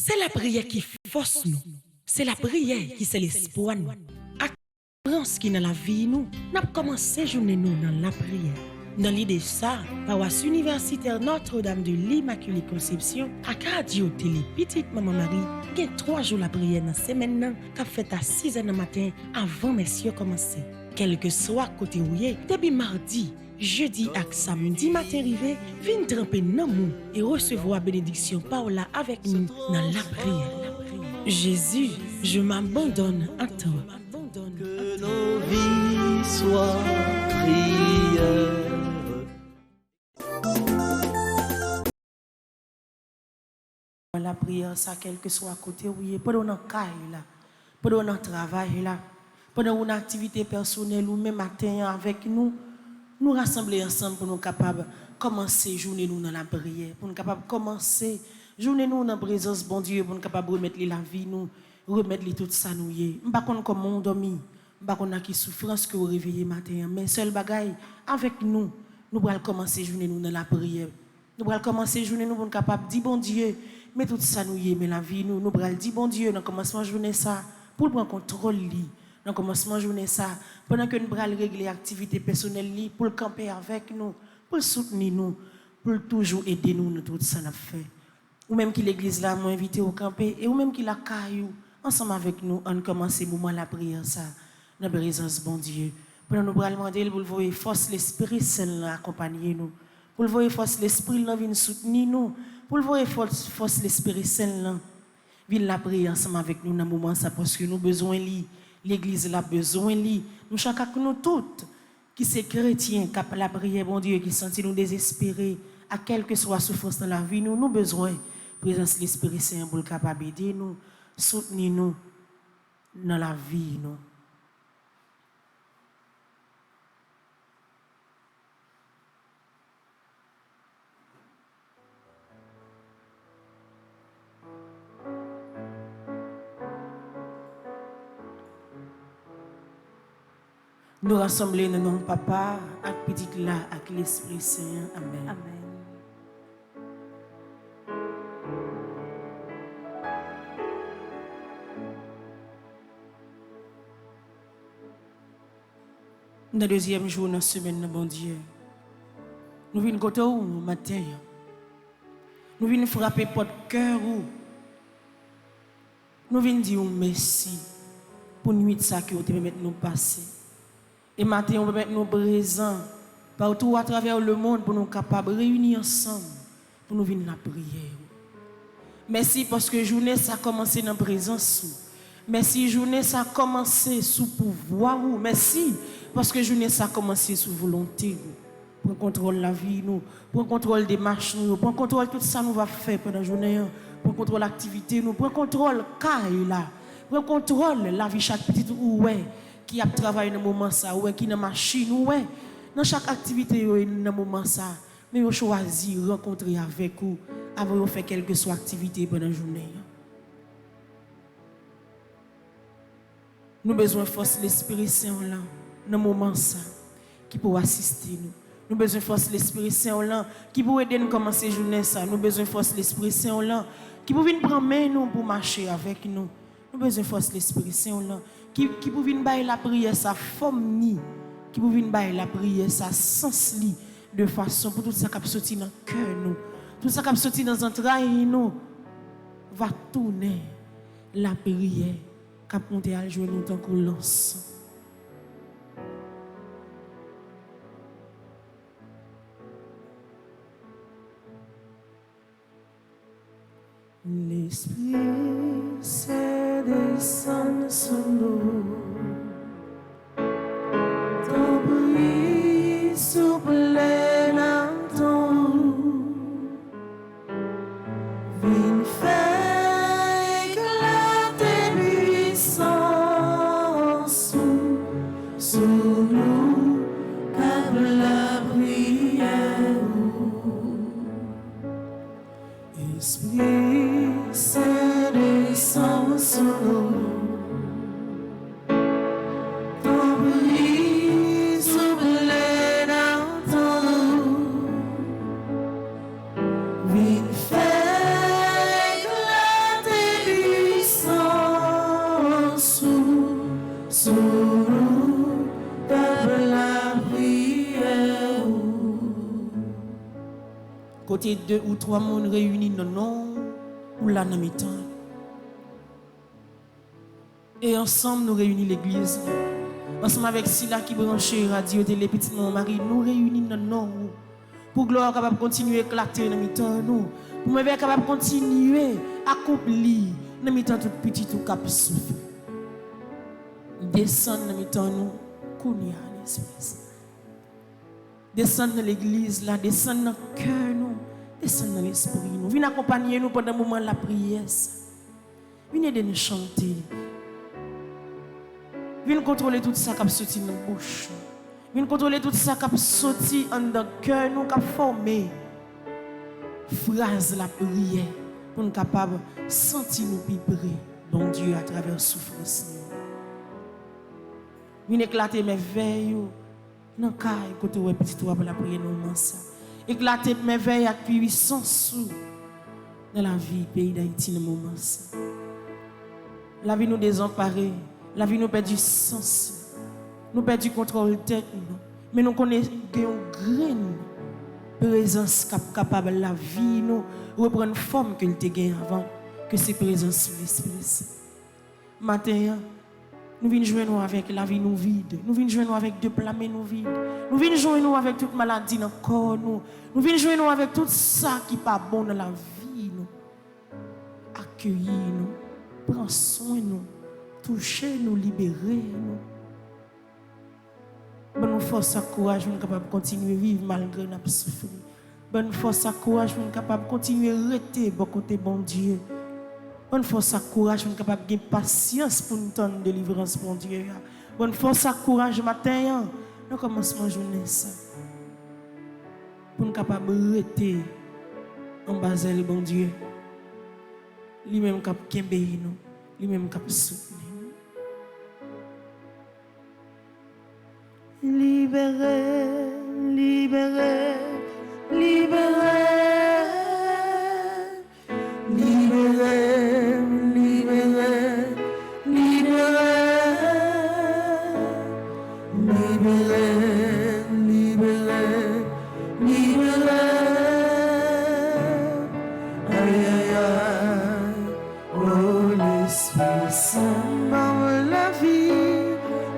C'est la prière qui force nous. C'est la prière qui c'est l'espoir nous. Apprends ce qui est dans la vie nous. N'a commencé journée nous dans la prière. Dans l'idée ça, paroisse universitaire Notre-Dame de l'Immaculée Conception, à Radio Télé Petite Maman Marie, il y a 3 jours la prière dans la semaine qui fait à 6 h du matin avant messieurs commencer. Quel que soit côté où est, depuis mardi, jeudi et samedi matin arrivé, viens tremper dans nous et recevoir bénédiction Paola avec nous dans la prière. Jésus, je m'abandonne à toi. Que nos vies soient prières. La prière, ça, quel que soit à côté où il est, pendant notre caille là, pendant notre travail là, pendant une activité personnelle ou même matin avec nous, nous rassembler ensemble pour nous capables commencer journée nous dans la prière, pour nous capables commencer journée nous dans la présence bon Dieu, pour nous capables remettre la vie nous, remettre tout ça nous y. Pas qu'on comme on dormi, pas qu'on a qui souffrance que vous réveillez matin, mais seul bagaille avec nous, nous allons commencer journée nous dans la prière. Nous allons commencer journée nous pour nous capables dire bon Dieu, mais tout ça nous y, mais la vie nous allons dire bon Dieu dans commencement journée ça pour prendre contrôle li. Dans commencement journée ça pendant que nous allons régler activité personnelle li pour camper avec nous, pour soutenir nous, pour toujours aider nous dans tout ça n'a fait. Ou même qui l'église là m'a invité au camper et ou même qui la caillou ensemble avec nous on commence moment la prière ça dans la présence bon Dieu. Pendant nous allons demander pour voir force l'esprit saint accompagner nous. Pour voir force l'esprit là vient soutenir nous. Pour voir force l'esprit saint là vient la prier ensemble avec nous dans moment ça parce que nous besoin li. L'église a besoin li. Nous chacun nous toutes qui c'est chrétien qui la prière bon Dieu qui sentit nous désespérés à quelle que soit souffrance dans la vie nous besoin présence de l'Esprit Saint pour capable aider nous, soutenir nous dans la vie nous. Nous rassembler dans nom papa avec petit là avec l'Esprit Saint. Amen. Amen. Dans le deuxième jour de la semaine, bon Dieu, nous venons côté où matin, nous venons frapper porte cœur où nous venons dire merci pour nuit ça que vous permettez nous passer. Et matin, on peut mettre nous présents partout à travers le monde pour nous capables de réunir ensemble pour nous venir la prière. Merci parce que journée ça a commencé dans la présence. Merci journée ça a commencé sous pouvoir. Merci parce que journée ça a commencé sous volonté. Pour contrôler la vie nous, pour contrôler des marches nous, pour contrôler tout ça nous va faire pendant la journée, pour contrôler l'activité nous, pour contrôler caille là, pour contrôler la vie chaque petite ouais qui a travaillé dans le moment ça, ouais qui dans machine ouais dans chaque activité dans le moment ça, mais on choisit rencontrer avec vous avant de faire quelque soit activité pendant la journée. Nous avons besoin de force de l'Esprit Saint là dans le moment ça qui peut assister nous. Nous avons besoin de force de l'Esprit Saint là qui peut aider nous à commencer la journée ça. Nous avons besoin de force de l'Esprit Saint là qui peut venir prendre main nous pour marcher avec nous. Nous avons besoin de force de l'Esprit Saint là qui peut venir bailler la prière sa forme ni, qui peut venir bailler la prière sa sens li de façon pour tout ça qui sorti dans le cœur nous. Tout ça qui sorti dans l'entraille nous va tourner la prière qui monter à jouer nous tant qu'on lance. L'Esprit Saint descend sur nous, ton bruit souple dans ton vin fait éclater puissance sous nous comme la prière. Esprit Saint descend sur nous, ton bruit souple dans ton vin fait éclater Côté 2 ou 3 monde réunis dans nom ou là dans mi-temps. Et ensemble nous réunissons l'église. Ensemble avec Sila qui branche radio télé petit mon mari, nous réunissons dans nom pour gloire capable continuer à éclater dans mi-temps nous. Pour me capable continuer à accomplir dans mi-temps tout petit tout cap souffle. Descendre dans mi-temps nous, kounia l'esprit. Descendre dans l'église là, descendre dans le cœur nous, descendre dans l'esprit nous. Venez accompagner nous pendant le moment de la prière. Venez aider nous chanter. Venez contrôler tout ça qui a sorti dans la bouche. Venez contrôler tout ça qui a sorti dans le cœur nous, qui a formé phrase la prière pour nous capables de sentir nous vibrer, bon Dieu, à travers la souffrance. Venez éclater mes veilles. Non, car écoutez, petit toi pour la prière, nous ça. Éclater mes veilles avec puissance dans la vie, pays d'Haïti, dans le moment ça. La vie nous désemparée, la vie nous perd du sens, nous perd du contrôle tête, mais nous connaissons une grande présence capable la vie, nous reprendre forme que nous avons avant, que c'est présence de l'Esprit. Matin, nous venons jouer avec la vie nous vide. Nous venons jouer avec deux plats mais nous vide. Nous venons jouer avec toute maladie dans le corps. Nous venons jouer avec tout ça qui n'est pas bon dans la vie. Nous. Accueillir nous. Prendre soin de nous. Toucher nous. Libérer nous. Bonne force et courage pour nous capables de continuer à vivre malgré notre souffrir. Bonne force et courage pour nous capables de continuer à rester bon côté bon Dieu. Bonne force et courage pour nous capables de patience pour nous tendre délivrance pour Dieu. Bonne force et courage matin, nous commençons à journée ça. Pour nous capables de rester en bas de bon Dieu. Lui-même cap kembe nous, lui-même cap soutenir nous. Libéré, libéré, libéré. Libéré, libéré, libéré, libéré, libéré, libéré. Aïe, aïe, aïe, oh l'Esprit Saint, donne la vie,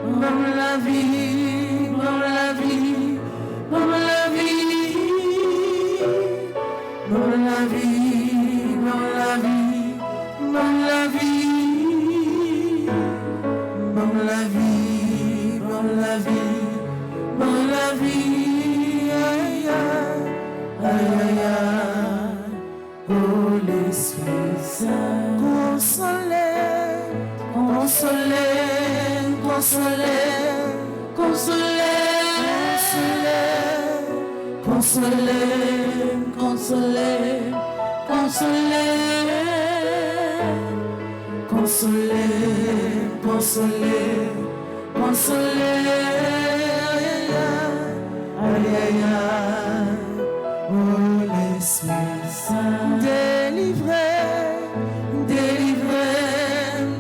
donne la vie, donne la vie, donne la vie, donne la vie. Bonne la vie, bonne la vie, bonne la vie, bonne la vie, aïe, aïe, aïe, aïe, oh l'Esprit Saint. Consolez, consolez, consolez, consolez, consolez, consolez, consolez. Consolez, consolez, consolez, aïe, aïe, aïe, oh l'Esprit Saint. Délivrez, délivrez,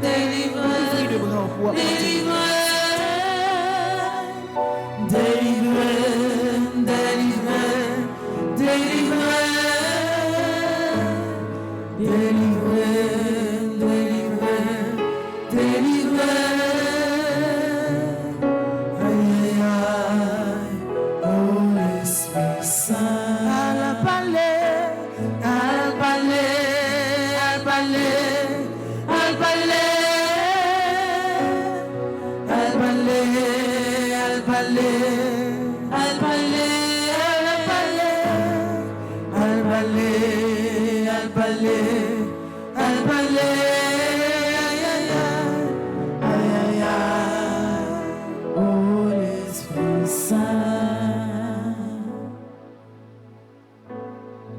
délivrez, délivrez, délivrez, délivrez, délivrez, délivrez.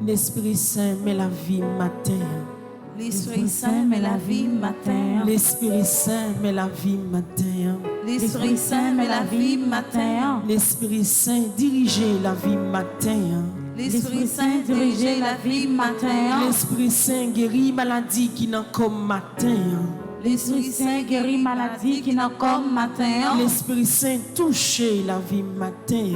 L'Esprit Saint met la vie matin. L'Esprit Saint met la vie matin. L'Esprit Saint met la vie matin. L'Esprit Saint met la vie matin. L'Esprit Saint dirige la vie matin. L'Esprit Saint dirige la vie matin. L'Esprit Saint guérit maladie qui n'en comme matin. L'Esprit Saint guérit maladie qui n'en comme matin. L'Esprit Saint touche la vie matin.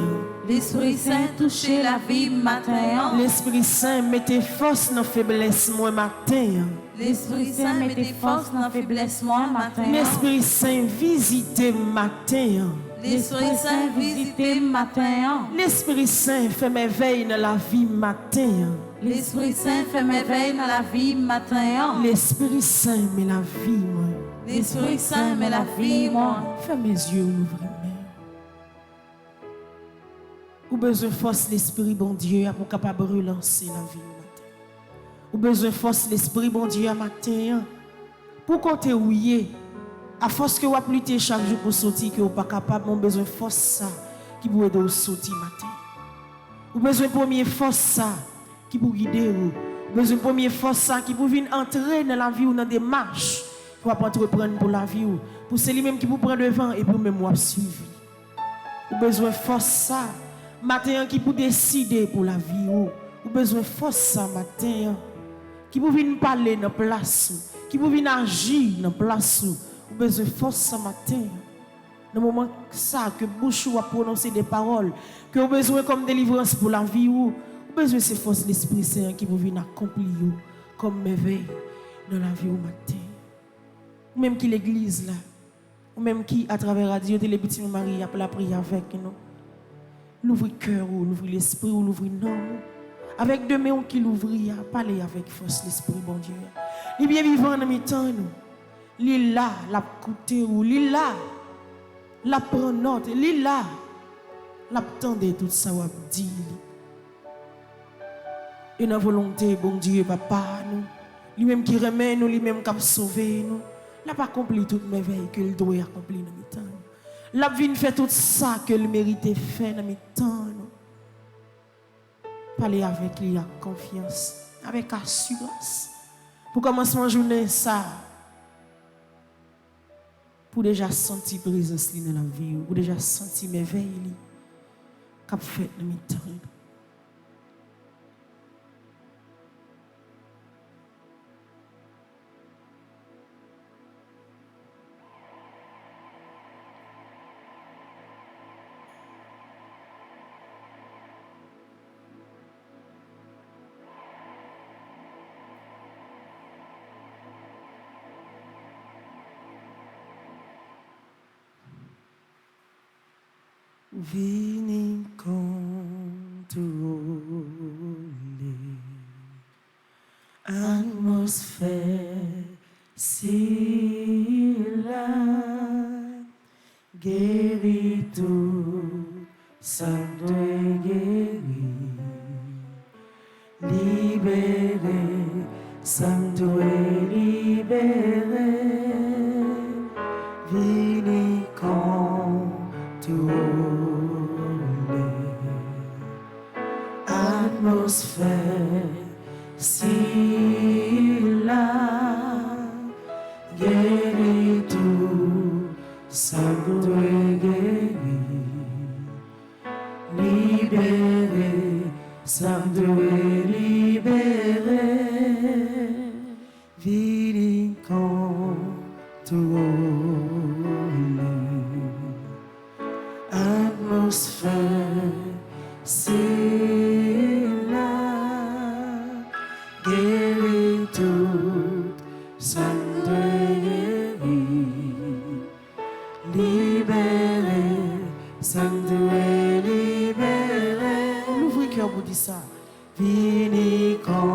L'Esprit Saint touche la vie matin. L'Esprit Saint mettez force dans faiblesse moi matin. L'Esprit Saint mettez force dans faiblesse moi matin. L'Esprit Saint visitez matin. L'Esprit Saint visitez matin. L'Esprit Saint fait merveille dans la vie matin. L'Esprit Saint fait merveille dans la vie matin. L'Esprit Saint met la vie moi. L'Esprit Saint met la vie moi. Ferme mes yeux, ouvre mes. Ou besoin de force l'Esprit bon Dieu pour capable relancer la vie matin. Ou besoin de force l'Esprit bon Dieu matin pour compter ouiller. À force que vous lutter chaque jour pour sortir que vous pas capable, mon besoin de force ça qui pour aider vous sortir matin. Ou besoin de première force ça qui pour guider vous. Besoin de première force ça qui pour venir entrer dans la vie ou dans des marches pour entreprendre pour la vie ou pour c'est lui-même qui vous prend devant et pour même moi suivre. Ou besoin de force ça matin qui pour décider pour la vie ou besoin de force ça matin qui pour venir parler dans place qui pour venir agir dans place ou besoin de force ça matin dans le moment ça que bouche ou a prononcer des paroles que vous besoin comme délivrance pour la vie ou besoin de ces forces de l'Esprit Saint qui pour venir accomplir comme merveille dans la vie au matin ou même qui l'église là ou même qui à travers radio les petits Marie a la prière avec nous. L'ouvrir cœur ou l'ouvrir l'esprit ou l'ouvrir non. Avec deux mains qui l'ouvrir, parler avec force l'esprit bon Dieu. Il est bien vivant dans mes temps nous. Il là, la écouter ou il là, la prendre note, il là, la tendre tout ça ou dit. Et dans volonté bon Dieu papa nous, lui-même qui remet nous, lui-même qui a sauvé nous, n'a pas accompli toute merveille qu'il doit accomplir dans mes temps. La vie fait tout ça que le mérite fait dans mes temps. Parler avec lui avec confiance, avec assurance. Pour commencer ma journée, ça. Pour déjà sentir présence dans la vie, pour déjà sentir merveille qu'a fait dans mes temps. Vini contrôler atmosphère si la guérit tout ça doit guérir libérer ça doit libérer vini contrôler atmosphère si la guérit tout ça doit guérir libérer ça doit libérer vini contrôler atmosphère c'est la guérit tout ça doit guérir libérer ça doit libérer l'ouvrir cœur pour dire ça vini contrôler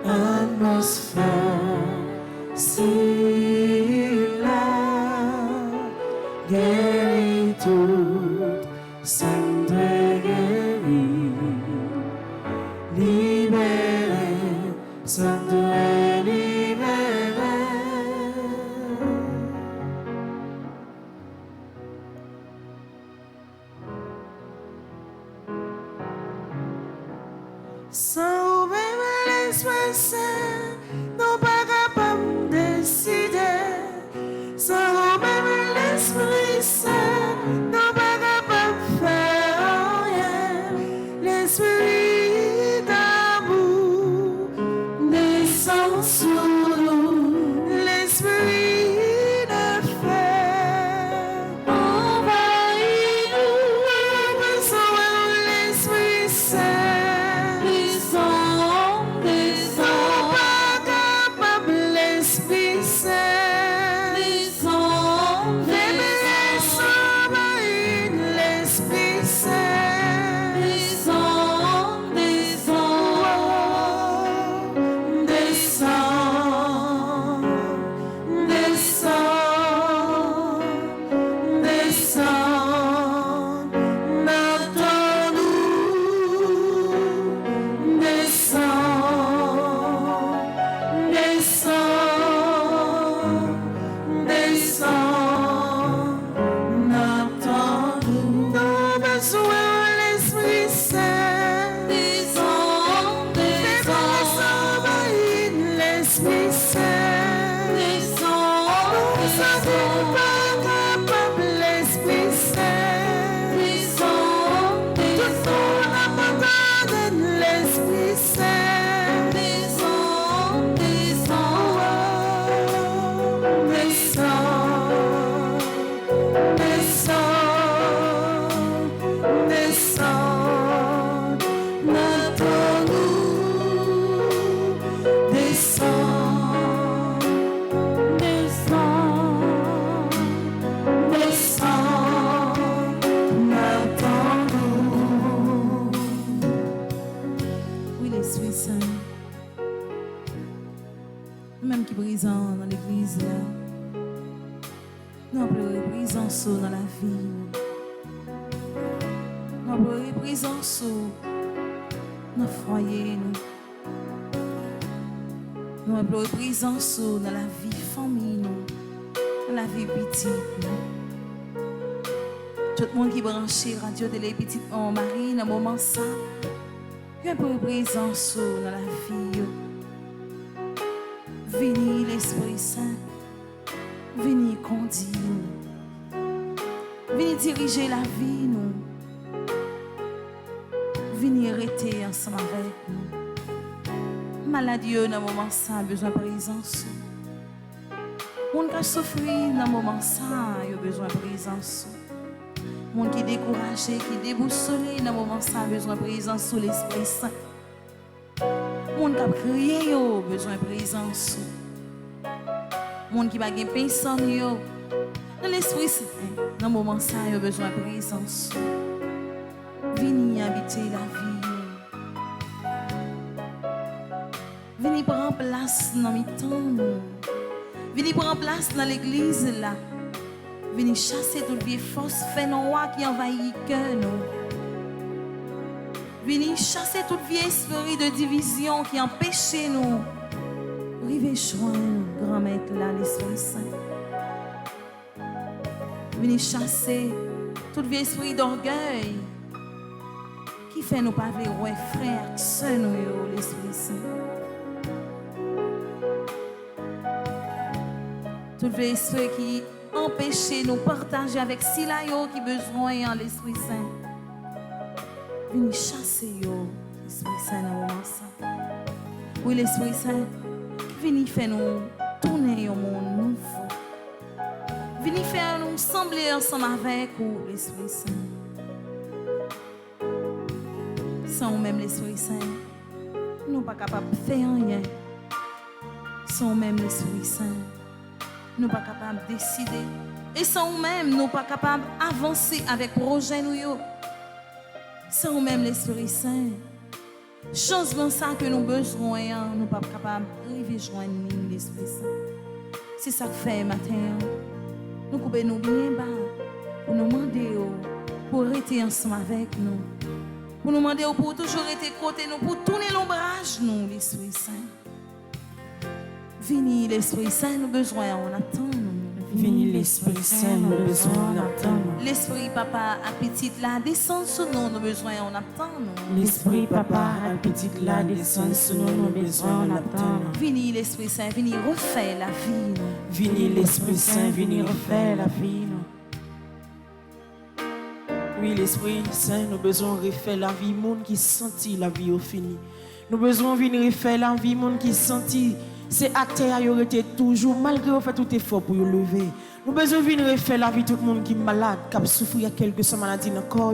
atmosphère c'est la guérit tout ça doit guérir libérer ça doit libérer sans même l'Esprit Saint non pas capable de décider sans même l'Esprit Saint non pas capable de faire rien l'Esprit d'amour descend sur nous l'Esprit de fer monde qui est présent dans l'église là. Nous appelons présence dans la vie. Nous appelons présence dans le foyer. Nous appelons présence dans la vie famille, dans la vie petite. Tout le monde qui est branché radio télé petite en Marie dans le moment ça. Nous appelons présence dans la vie. Venez l'Esprit Saint. Venez conduire nous. Venez diriger la vie nous. Venez arrêter ensemble avec nous. Maladieux dans le moment ça, besoin de présence. Monde qui a souffert dans le moment ça, il a besoin de présence. Monde qui est découragé, qui est déboussolé dans le moment ça, besoin de présence sous l'Esprit Saint. Monde qui a crié, il a besoin de présence. Monde qui va gagner personne, dans l'Esprit Saint, dans le moment ça, il a besoin de présence. Venez habiter la vie. Venez prendre place dans mes temps. Venez prendre place dans l'église là. Venez chasser toute vieille force fénois qui envahit le cœur. Venez chasser toute vieille esprit de division qui empêche nous. Arrivez joindre grand maître là, l'Esprit Saint. Venez chasser toute vieille esprit d'orgueil qui fait nous pas voir frères, sœurs, l'Esprit Saint. Tout le esprit qui empêche nous partager avec Silayo qui besoin en l'Esprit Saint. Venez chasser l'Esprit Saint dans le moment ça. Oui, l'Esprit Saint, venez faire nous tourner au monde nouveau. Venez faire nous sembler ensemble avec vous, l'Esprit Saint. Sans même l'Esprit Saint, nous ne sommes pas capables de faire rien. Sans même l'Esprit Saint, nous ne sommes pas capables de décider. Et sans même, nous ne sommes pas capables d'avancer avec projet nous. Sans même l'Esprit Saint, changement ça que nous besoin, nous ne sommes pas capables d'arriver à joindre l'Esprit Saint. C'est ça que fait matin. Nous coupons nous bien bas pour nous demander pour rester ensemble avec nous. Pour nous demander pour toujours être côté nous, pour tourner l'ombrage nous, l'Esprit Saint. Venez l'Esprit Saint, nous besoin, on attend nous. Venez l'Esprit Saint, nous besoin, on attend nous. L'Esprit Papa à petite là, descend sur nous, nous besoin, on attend nous. L'Esprit Papa à petite là, descend sur nous, nous besoin, on attend nous. Venez l'Esprit Saint, venez refaire la vie nous. Venez l'Esprit Saint, venez refaire la vie nous. Oui, l'Esprit Saint, nous besoin de refaire la vie, monde qui sentit la vie au fini. Nous besoin de venir refaire la vie, monde qui sentit c'est acte à y été toujours, malgré au fait tout effort pour y lever. Nous besoin de venir refaire la vie, tout le monde qui est malade, qui a souffert quelque maladie dans le corps.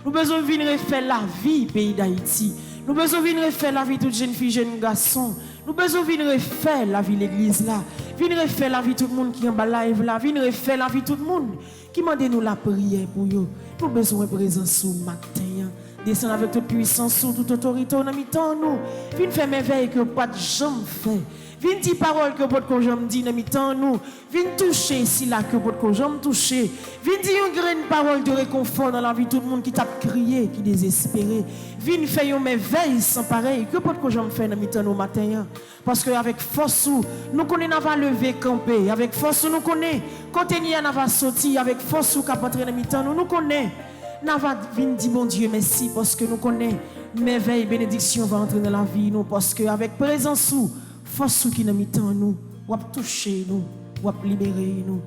Nous besoin de venir refaire la vie, pays d'Haïti. Nous besoin de venir refaire la vie, toute jeune fille, jeune garçon. Nous besoin de venir refaire la vie, l'église là. Venir refaire la vie, tout le monde qui est en bas live là. Venir refaire la vie, tout le monde qui demande nous la prière pour eux. Nous besoin de présence au matin. Descendre avec toute puissance, toute autorité, on a mis temps nous. Venir faire merveille que pas de jambes fait. Viens dire parole que votre jambe dit dans mi-temps nous. Viens toucher ici là que votre jambe toucher. Viens dire une graine parole de réconfort dans la vie de tout le monde qui t'a crié, qui désespéré. Viens faire une merveille sans pareil que votre jambe fait dans mi-temps nous matin. Parce que avec force nous connaissons va lever camper, avec force nous connaissons contenir n'a va sortir, avec force qui entrer dans mi-temps nous connaissons. N'a va venir dire bon Dieu merci parce que nous connaissons merveille bénédiction va entrer dans la vie nous parce que avec présence force qui nous mis en nous, ou toucher nous, ou libérer nous,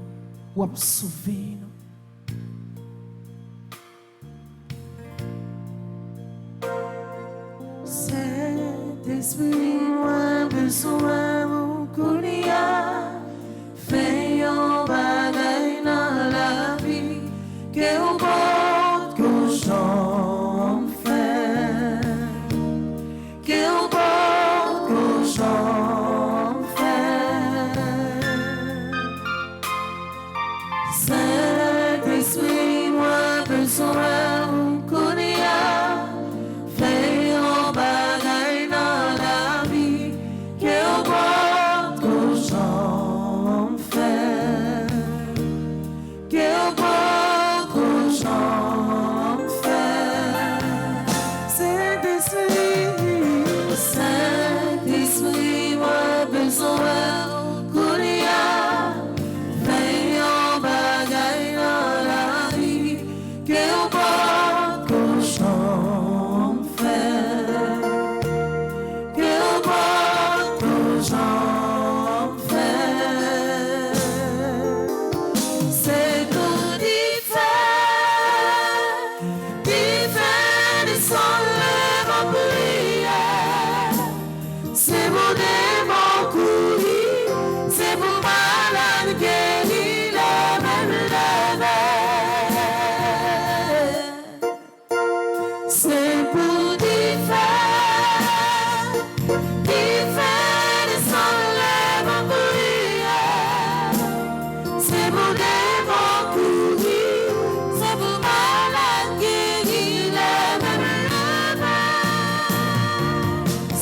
ou sauver nous. Saint-Esprit, moi besoin mon coulia, fais un bagay dans la vie, que au bord que j'en fais, que au bord que j'en fais. Saint-Esprit, moi besoin mon coulia, fais un bagay dans la vie, que au bord s'enlève en prière. C'est mon démon couru, c'est mon malade guéri, les mêmes levés. C'est pour différer, s'enlève en prière. C'est mon démon couru, c'est mon malade guéri, les mêmes levés.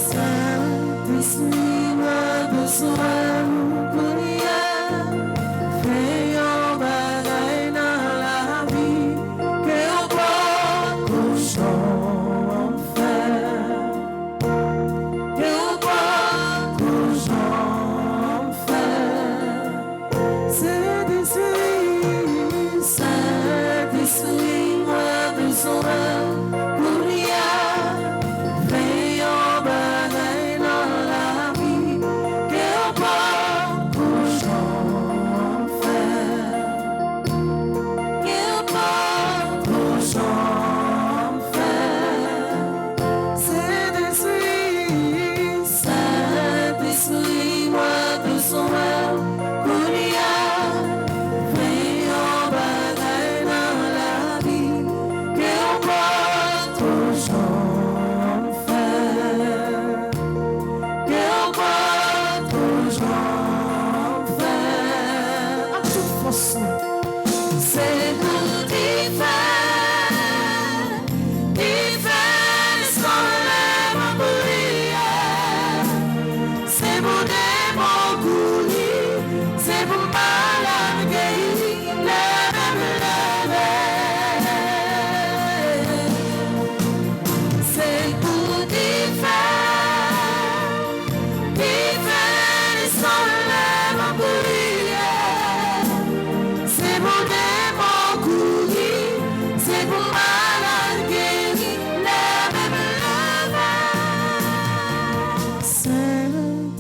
Saint-Esprit, moi besoin pour rien. Fais un bagaille dans la vie, que on voit cochon en fer. Que on voit cochon en fer. Saint-Esprit, moi besoin pour rien. Fais un bagaille dans la vie, que on voit cochon en fer. Que on voit cochon en fer. Saint-Esprit, moi besoin pour rien. Fais un bagaille dans la vie, que on voit cochon en fer. Que on voit cochon en fer. À toute façon, c'est pour différer, s'enlève en prière. C'est mon démon couru, c'est mon malade guéri, les mêmes levés. C'est pour différer, s'enlève en prière. C'est mon démon couru, c'est mon malade guéri, les mêmes levés.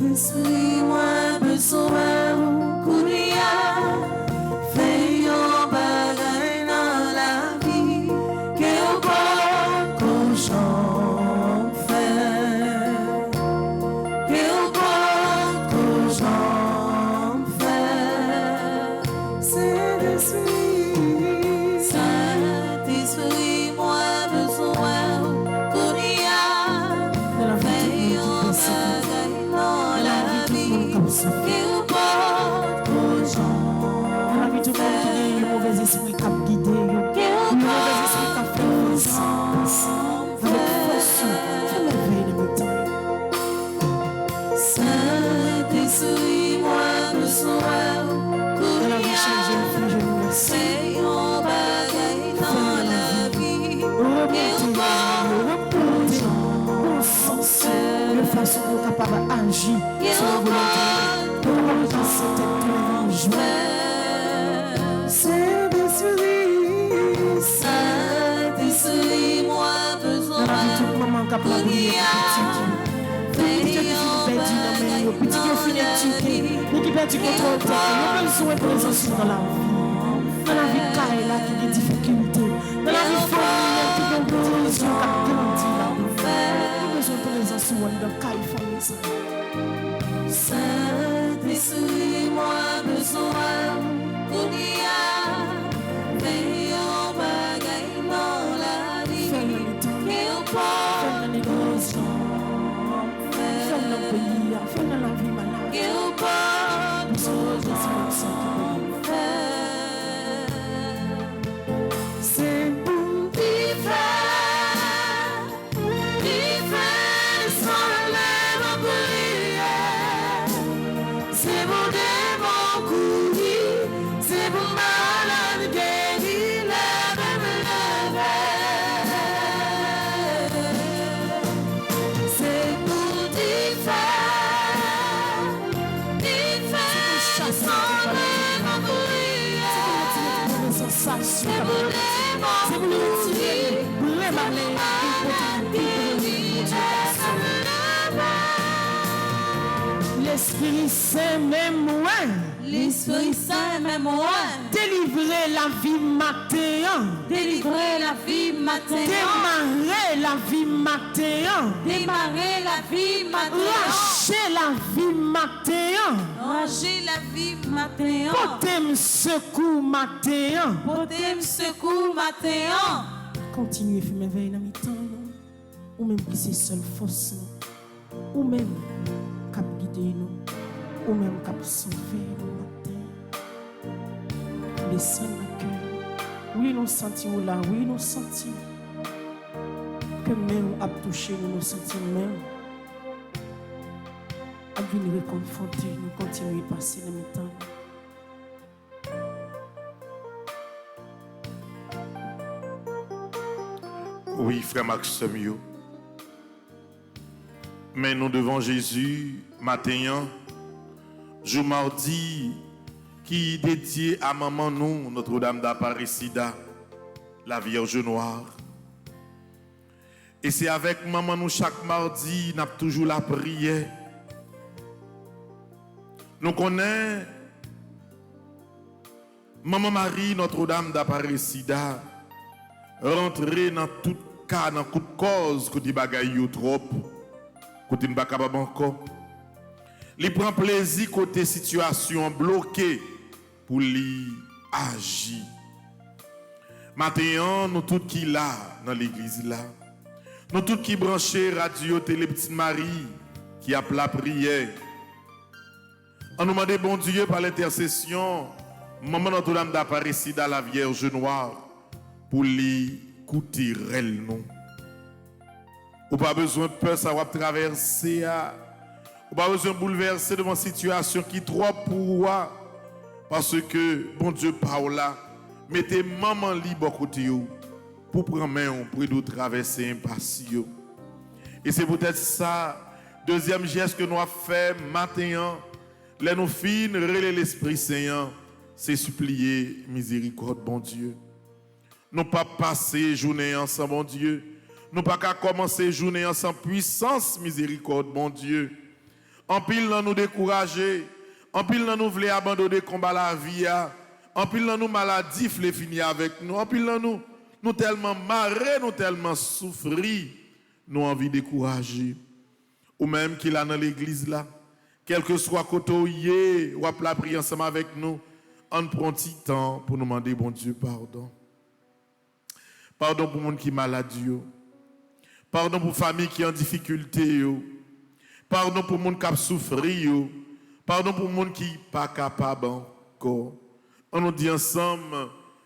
Saint-Esprit, moi besoin pour rien. Fais un bagaille dans la vie, que on voit cochon en fer. Que on voit cochon en fer. Saint-Esprit, moi besoin pour rien. Fais un bagaille dans la vie, que on voit cochon en fer. Que on voit Saint-Esprit, moi besoin pour rien. Fais un bagaille dans la vie, que on voit cochon en fer. De façon capable d'agir Que sur la on volonté. voit Saint-Esprit, moi besoin pour rien. Fais un bagaille dans la vie, Nous qui perdons du contrôle, nous avons besoin de présence dans la vie. Dans la vie là qui a des difficultés. Dans la vie familiale qui a des besoins, qui a grandi là. Nous avons besoin de présence dans la famille. Saint-Esprit, moi besoin pour rien. Fais un bagaille dans la vie, que on voit cochon en fer. Que on voit cochon en fer. C'est pour différer, L'Esprit Saint même moi. L'Esprit Saint même moi. Délivrer la vie matin. Délivrer la vie matin. Démarrer la vie matin. Démarrer la vie matin. Lâcher la vie matin. Ranger la vie matin. Porter secours matin. Porter secours matin. Continuez à faire veille dans mi-temps. Ou même qui c'est seule force. Ou même cap guider nous. Ou même cap sauver nous matin. Descends le cœur. Oui, nous sentons là. Oui, nous sentons. Que même a touché nous, nous sentons même. À venir réconforter, nous continuer à passer le mi-temps. Oui, frère Maxime, mais nous devons Jésus, matin, jour mardi, qui est dédié à maman nous, Notre-Dame d'Aparecida, la Vierge Noire. Et c'est avec maman nous chaque mardi, nous avons toujours la prière. Nous connaissons Maman Marie, Notre-Dame d'Aparecida, rentrer dans tout cas, dans toute cause, côté bagaille trop, côté m'bakaba encore. Il prend plaisir côté situation bloquée pour lui agir. Maintenant, nous tous qui là dans l'église là, nous tous qui branchés radio télé Petite Marie qui a la prière. On nous demande bon Dieu par l'intercession, Maman Notre-Dame d'Aparecida, la Vierge Noire, pour lui écouter nous. Ou pas besoin de peur, ça va traverser. Ou pas besoin de bouleverser devant une situation qui est trop pour moi. Parce que, bon Dieu, par là, mettez maman libre à côté pour prendre main pour nous traverser impatient. Et c'est peut-être ça, deuxième geste que nous avons fait matin, les nous fin, relayer l'Esprit Saint, c'est supplier miséricorde, bon Dieu. Nous pas passer journée ensemble, bon Dieu. Nous pas qu'à commencer journée ensemble, puissance, miséricorde, bon Dieu. En pile, nous décourager. En pile, nous voulons abandonner le combat la vie. En pile, nous maladie, voulons finir avec nous. En pile, nous tellement marrer, nous tellement souffrir. Nous envie de décourager. Ou même qu'il a dans l'église là. Quel que soit côté ou à la prière ensemble avec nous. On prend un petit temps pour nous demander, bon Dieu, pardon. Pardon pour les gens qui sont malades. Pardon pour les familles qui sont en difficulté. Pardon pour les gens qui souffrent. Pardon pour les gens qui ne sont pas capables encore. On nous dit ensemble,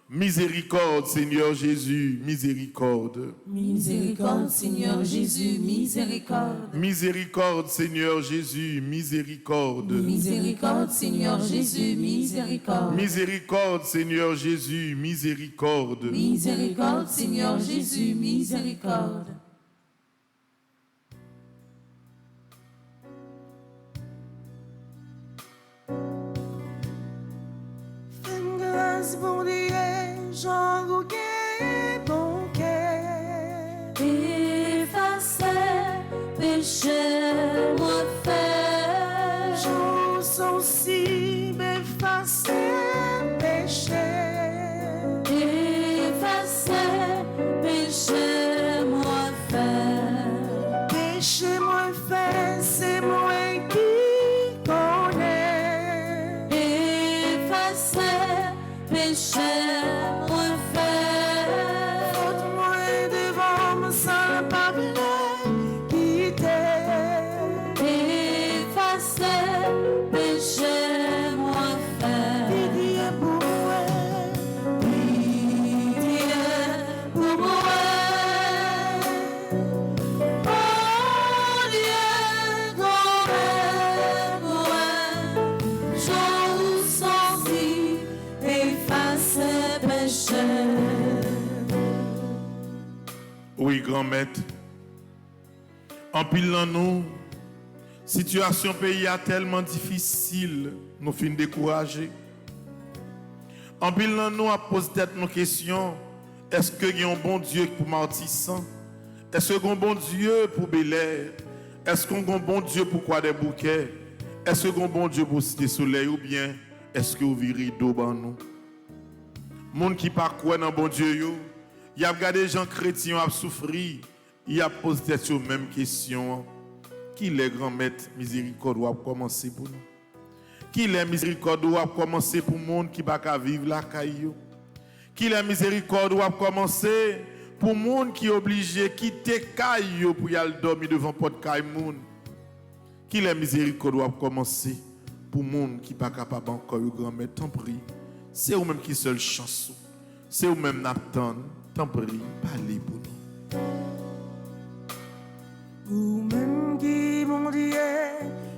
miséricorde, Seigneur Jésus, miséricorde. Miséricorde, Seigneur Jésus, miséricorde. Miséricorde, Seigneur Jésus, miséricorde. Miséricorde, Seigneur Jésus, miséricorde. Miséricorde, Seigneur Jésus, miséricorde. Miséricorde, Seigneur Jésus, miséricorde. Fais-moi grâce, bon Dieu, j'en rouguais bon cœur. Effacer péché, moi faire. J'en sens si m'effacer péché. Effacer péché, moi faire. Péché moi fait, c'est moi qui connais. Effacer péché, moi faire. Faute moi devant me sans pas quitter. Effacer péché, moi faire. Pitié pour moi, Pitié pour moi. Oh Dieu, grand moi, j'en senti effacer péché. Oui, grand maître. En pile dans nous, situation pays est tellement difficile, nous finissons découragés. En pile dans nous, à poser tête nos questions. Est-ce qu'il y a un bon Dieu pour Martissant? Est-ce qu'il y a un bon Dieu pour Bel-Air? Est-ce qu'il y a un bon Dieu pour Croix des Bouquets? Est-ce que bon Dieu pour citer soleil ou bien est-ce que vous virez d'eau dans nous? Monde qui pas quoi dans bon Dieu yo, il a regardé gens chrétiens a souffrir, il a posé cette même question. Qui les grands maîtres miséricorde doit commencer pour nous? Qui les miséricorde doit commencer pour monde qui pas qu'à vivre la caillou? Qui les miséricorde doit commencer pour monde qui est obligé quitter caillou pour y aller dormir devant porte caille monde? Qui les miséricorde doit commencer pour monde qui pas capable encore de grand maître? Tant prie. C'est vous même qui seule chance. C'est vous même n'attendre. Tant prie, parlez pour nous. Vous-même qui mon Dieu,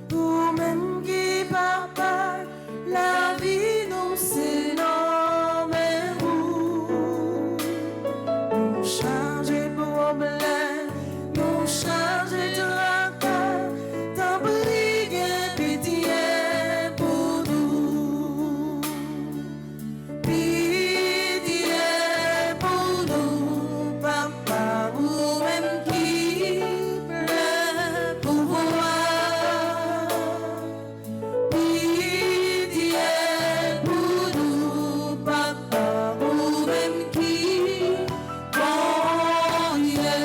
vous-même qui papa, la vie nous c'est non mais vous. Nous chargez problème, nous chargez tracas, tant prie pitié pour nous. Pitié pour nous, papa, vous-même qui pleure pour voir. Pitié pour nous, papa, vous-même qui voyez.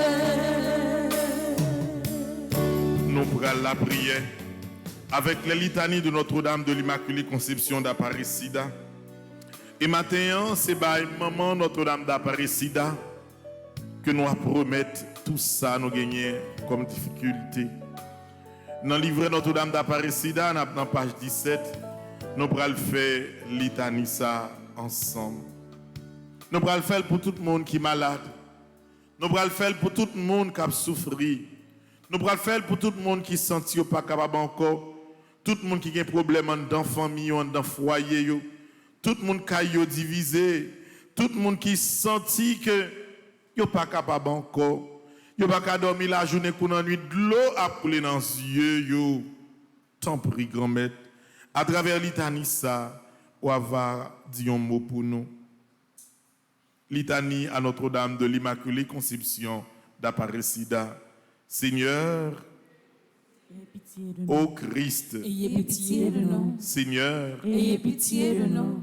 Nous prenons la prière avec les litanies de Notre-Dame de l'Immaculée Conception d'Aparecida. Et maintenant, c'est par maman Notre-Dame d'Aparecida que nous promettons tout ça nous gagner comme difficulté. Dans le livret Notre-Dame d'Aparecida, dans la page 17, nous allons faire litanie ça ensemble. Nous allons faire pour tout le monde qui est malade. Nous allons faire pour tout le monde qui a souffert. Nous allons faire pour tout le monde qui ne se sent pas capable encore. Tout le monde qui a des problèmes dans la famille, dans le foyer. Tout le monde qui est divisé. Tout le monde qui sent que n'est pas capable encore. Il n'est pas capable de dormir la journée pour la nuit. De l'eau a coulé dans les yeux. Tant pis, grand-mère. À travers litanie, ça, on va dire un mot pour nous. Litanie à Notre-Dame de l'Immaculée Conception d'Aparecida. Seigneur, Ayez pitié de nous. ô Christ, Ayez pitié de nous. Seigneur, Ayez pitié de nous.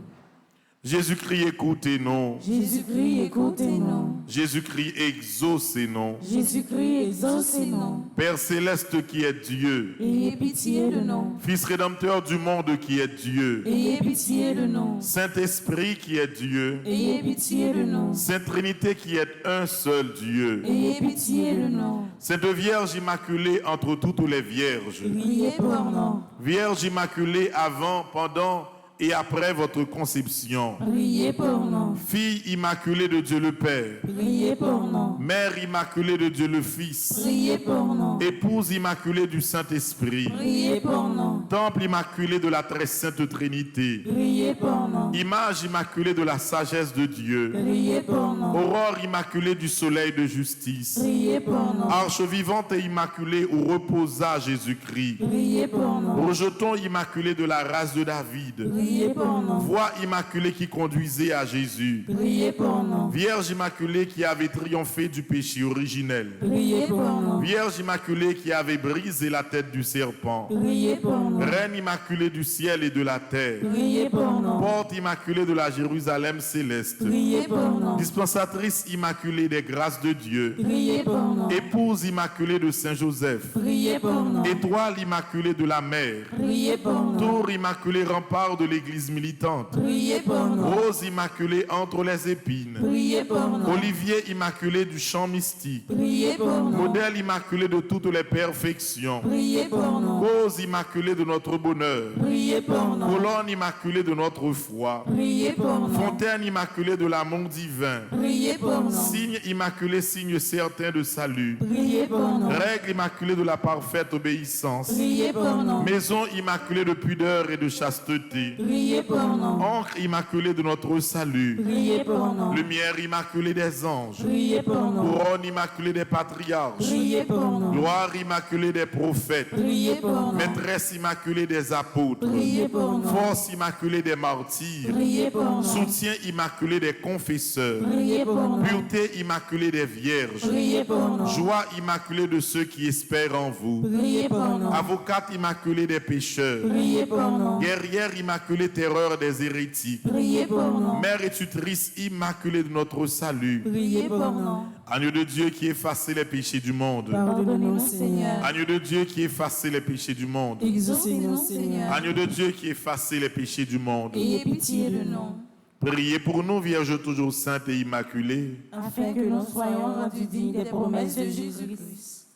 Jésus-Christ, écoutez-nous. Jésus-Christ, écoutez-nous. Jésus-Christ, exaucez-nous. Jésus-Christ, exaucez-nous. Père céleste qui est Dieu, Ayez pitié de nous. Fils rédempteur du monde qui est Dieu, Ayez pitié de nous. Saint-Esprit qui est Dieu, Ayez pitié de nous. Sainte Trinité qui est un seul Dieu, Ayez pitié de nous. Sainte Vierge immaculée entre toutes les vierges, Priez pour nous. Vierge immaculée avant, pendant et après votre conception, Priez pour nous. Fille immaculée de Dieu le Père, Priez pour nous. Mère immaculée de Dieu le Fils, Priez pour nous. Épouse immaculée du Saint-Esprit, Priez pour nous. Temple immaculé de la très sainte Trinité, Priez pour nous. Image immaculée de la sagesse de Dieu, Priez pour nous. Aurore immaculée du soleil de justice, Priez pour nous. Arche vivante et immaculée où reposa Jésus-Christ, Priez pour nous. Rejeton immaculé de la race de David, Priez pour nous. Voix immaculée qui conduisait à Jésus, Priez pour nous. Vierge immaculée qui avait triomphé du péché originel, Priez pour nous. Vierge immaculée qui avait brisé la tête du serpent, Priez pour nous. Reine immaculée du ciel et de la terre, Priez pour nous. Porte immaculée de la Jérusalem céleste, Priez pour nous. Dispensatrice immaculée des grâces de Dieu, Priez pour nous. Épouse immaculée de Saint Joseph, Priez pour nous. Étoile immaculée de la mer, Priez pour nous. Tour immaculée rempart de l'église militante, Priez pour nous. Rose immaculée entre les épines, Priez pour nous. Olivier immaculé du chant mystique, Priez pour nous. Modèle immaculé de toutes les perfections, Priez pour nous. Cause immaculée de notre bonheur, Priez pour nous. Colonne immaculée de notre foi, Priez pour nous. Fontaine immaculée de l'amour divin, Priez pour nous. Signe immaculé, signe certain de salut, Priez pour nous. Règle immaculée de la parfaite obéissance, Priez pour nous. Maison immaculée de pudeur et de chasteté, Priez pour nous. Encre immaculée de notre salut. Priez pour nous. Lumière immaculée des anges. Priez pour nous. Couronne immaculée des patriarches. Priez pour nous. Gloire immaculée des prophètes. Priez pour nous. Maîtresse immaculée des apôtres. Priez pour nous. Force immaculée des martyrs. Priez pour nous. Soutien immaculé des confesseurs. Priez pour nous. Pureté immaculée des vierges. Priez pour nous. Joie immaculée de ceux qui espèrent en vous. Priez pour nous. Avocate immaculée des pécheurs. Priez pour nous. Guerrière immaculée terreur des hérétiques. Priez pour nous. Mère et tutrice immaculée de notre salut. Priez pour nous. Agneau de Dieu qui effacez les péchés du monde. Pardonnez-nous, Seigneur. Agneau de Dieu qui effacez les péchés du monde. Exaucez-nous, Seigneur. Agneau de Dieu qui effacez les péchés du monde. Ayez pitié de nous, Priez pour nous, Vierge toujours sainte et immaculée. afin que nous soyons rendus dignes des promesses de Jésus-Christ.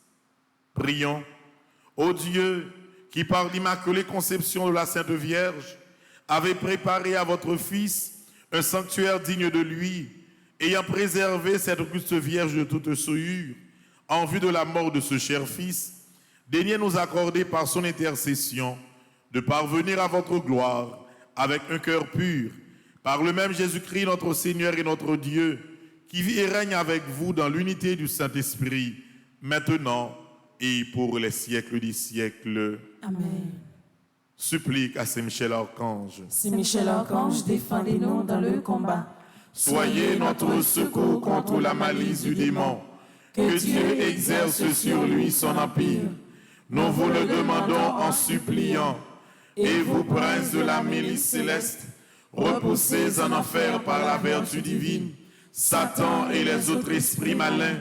Prions. Ô Dieu, qui par l'immaculée conception de la Sainte Vierge, avez préparé à votre Fils un sanctuaire digne de lui, ayant préservé cette auguste Vierge de toute souillure, en vue de la mort de ce cher Fils, daignez nous accorder par son intercession de parvenir à votre gloire avec un cœur pur, par le même Jésus-Christ, notre Seigneur et notre Dieu, qui vit et règne avec vous dans l'unité du Saint-Esprit, maintenant et pour les siècles des siècles. Amen. Supplique à Saint Michel Archange. Saint Michel Archange, défendez-nous dans le combat. Soyez notre secours contre la malice du démon. Que Dieu exerce sur lui son empire. Nous vous le demandons en suppliant. Et vous, princes de la milice céleste, repoussez en enfer par la vertu divine Satan et les autres esprits malins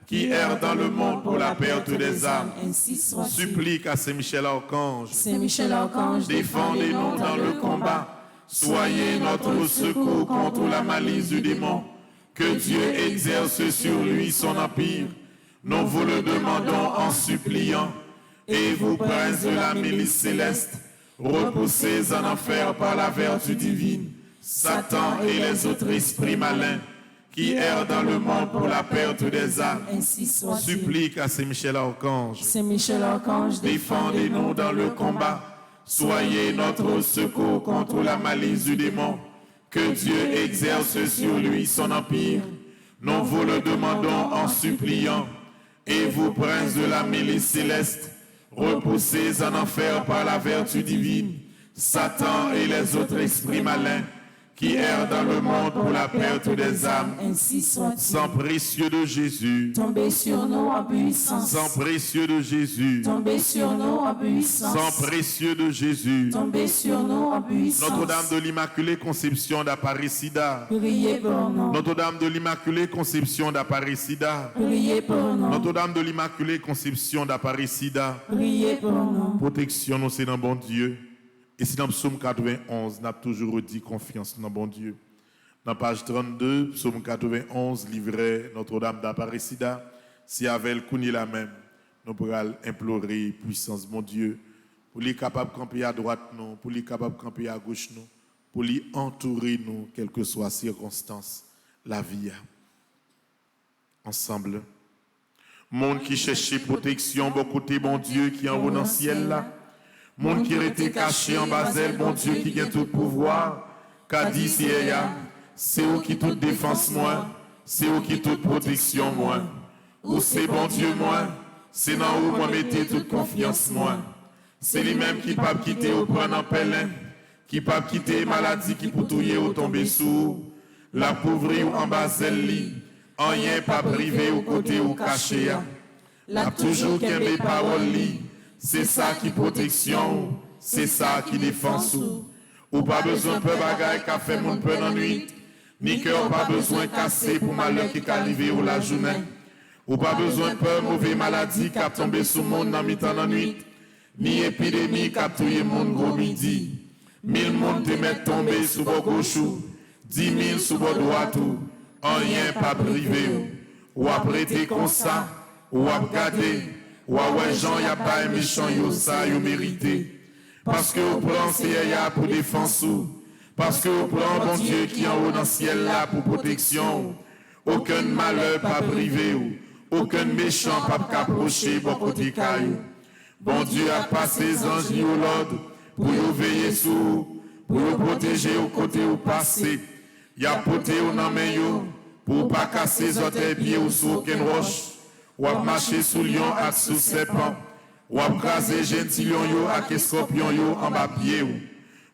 qui errent dans le monde pour la perte des âmes. Ainsi soit-il. Supplique à Saint Michel Archange. Saint Michel Archange, Défendez-nous dans le combat. Soyez notre secours contre la malice du démon. Que Dieu exerce sur lui son empire. Nous vous le demandons en suppliant. Et vous, princes de la milice céleste, repoussez en enfer par la vertu divine Satan et les autres esprits malins qui errent dans le monde pour la perte des âmes. Ainsi soit-il. Supplique à Saint Michel Archange. Saint Michel Archange, Défendez-nous dans le combat. Soyez notre secours contre la malice du démon. Que Dieu exerce sur lui son empire. Nous vous le demandons en suppliant. Et vous, princes de la milice céleste, repoussez en enfer par la vertu divine Satan et les autres esprits malins qui errent dans le monde pour la perte des âmes. Ainsi soit-il. Sang précieux de Jésus. Tombez sur nous en puissance. Sang précieux de Jésus. Tombez sur nous en puissance. Sang précieux de Jésus. Tombez sur nous en puissance. Notre-Dame de l'Immaculée Conception d'Aparicida. Priez pour nous. Notre-Dame de l'Immaculée Conception d'Aparicida. Priez pour nous. Notre-Dame de l'Immaculée Conception d'Aparicida. Priez pour nous. Protection, nous, c'est dans bon Dieu. Et c'est dans le psaume 91, nous avons toujours dit confiance dans bon Dieu. Dans page 32, psaume 91, livret Notre-Dame d'Aparicida, si avec elle qu'on la même, nous pourrons implorer puissance, mon Dieu, pour les capables de camper à droite, nous, pour les capables de camper à gauche, nous, pour les entourer, nous, quelles que soient les circonstances, la vie. Ensemble. Monde qui cherche protection, bon côté, bon Dieu, qui en haut dans le ciel là. Monde qui était caché en bas d'elle, bon Dieu qui gagne tout pouvoir. Qu'a dit c'est où qui toute défense moi, c'est où qui toute protection moi. Ou c'est bon Dieu moi, c'est dans où moi mettez toute confiance moi. C'est lui-même qui pas quitter au prendre en pèlerin, qui pas quitter maladie qui pour touiller ou tomber sous. La pauvreté ou en bas d'elle lit, en rien pas privé ou côté ou caché. La toujours qu'elle mes paroles lit. C'est ça qui protection, c'est ça qui défense ou pas besoin de peu bagaille qu'a fait mon peu en nuit, ni cœur pas besoin cassé pour malheur qui arrivé ou la journée, ou pas besoin de peur mauvaise maladie qui a tombé sous monde dans mi-temps en nuit, ni épidémie qui a tué monde gros midi, 1000 monde te mettent tombé sous vos gauchou, 10 000 sous vos droits tout, en rien pas privé ou à prêter comme ça, ou à garder. Ouais, Jean, y a pas un méchant, yo ça, yo mérité. Parce que au plan, c'est y'a pour défense ou. Parce que au plan, bon Dieu qui en haut dans le ciel là pour protection. Aucun malheur pas privé ou. Aucun méchant pas qu'approcher, bon côté caillou. Bon Dieu a passé les anges au l'ordre pour y veiller sous. pour protéger au côté au passé. Y a poté au nan men yo, pour pas casser zote pieds ou sous aucune roche. Ou a marcher sous lion ak sous serpent. Ou a craser gentilion yo ak escorpion yo en bas pied ou.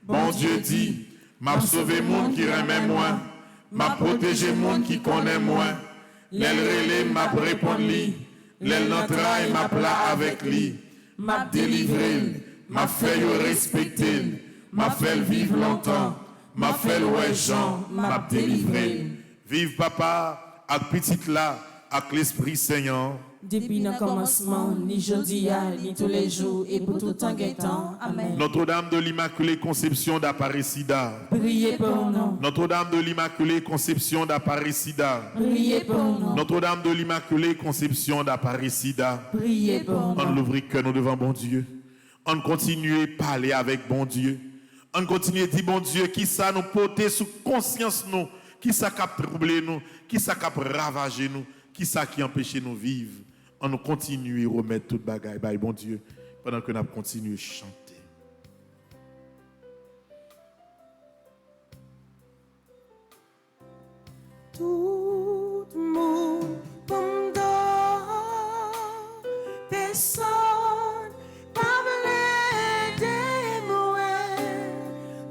Bon Dieu dit, m'a sauvé monde qui remet moins, m'a protégé monde qui connaît moins. L'elle relève m'a répondre li, l'elle n'entraille m'a plat avec lui, m'a délivré, m'a fait yo respecter, m'a fait vivre longtemps, m'a fait ouais Jean, m'a délivré. Vive papa, avec petite là, avec l'Esprit Seigneur. Depuis le commencement, ni jeudi, ni tous les jours, et pour tout temps guettant. Amen. Notre-Dame de l'Immaculée Conception d'Aparecida. Priez pour nous. Notre-Dame de l'Immaculée Conception d'Aparecida. Priez pour nous. Notre-Dame de l'Immaculée Conception d'Aparecida. Priez pour nous. On l'ouvre que nous devant bon Dieu. On continue à parler avec bon Dieu. On continue à dire bon Dieu, qui ça nous porter sous conscience nous, qui ça qui a troublé nous, qui ça qui a ravagé nous, qui ça qui empêche nous vivre. On nous continue à remettre toute bagaille, bye bon Dieu, pendant que nous continuons à chanter. Tout le monde comme d'or, personne pas des mots,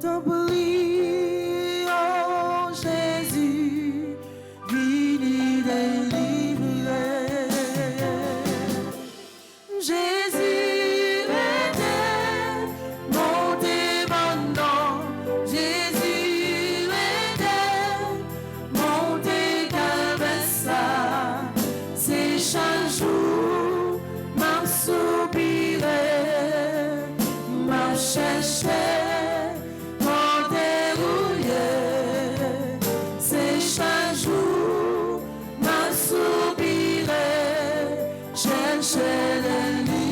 t'en prie, oh Jésus, vini délivrer. Jésus était mon dépendant, Jésus était mon décalvessa, c'est chaque jour m'a soupiré, m'a cherché, m'a dérouillé, c'est chaque jour m'a soupiré, cherché la délivrance.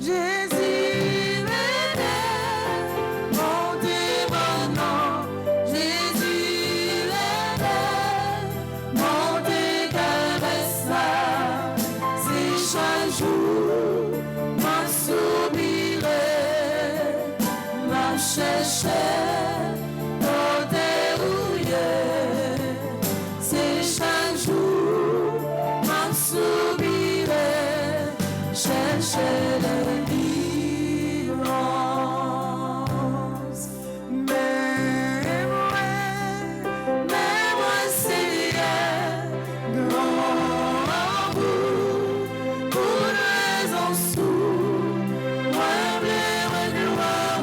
Jésus était mon dépendant, Jésus était mon décalvessa, c'est chaque jour m'a soupiré, m'a cherché, m'a dérouillé, c'est chaque jour m'a soupiré, chercher la délivrance. Mais moi, Seigneur, grand vous, pour raison sourde, moi, blé, gloire,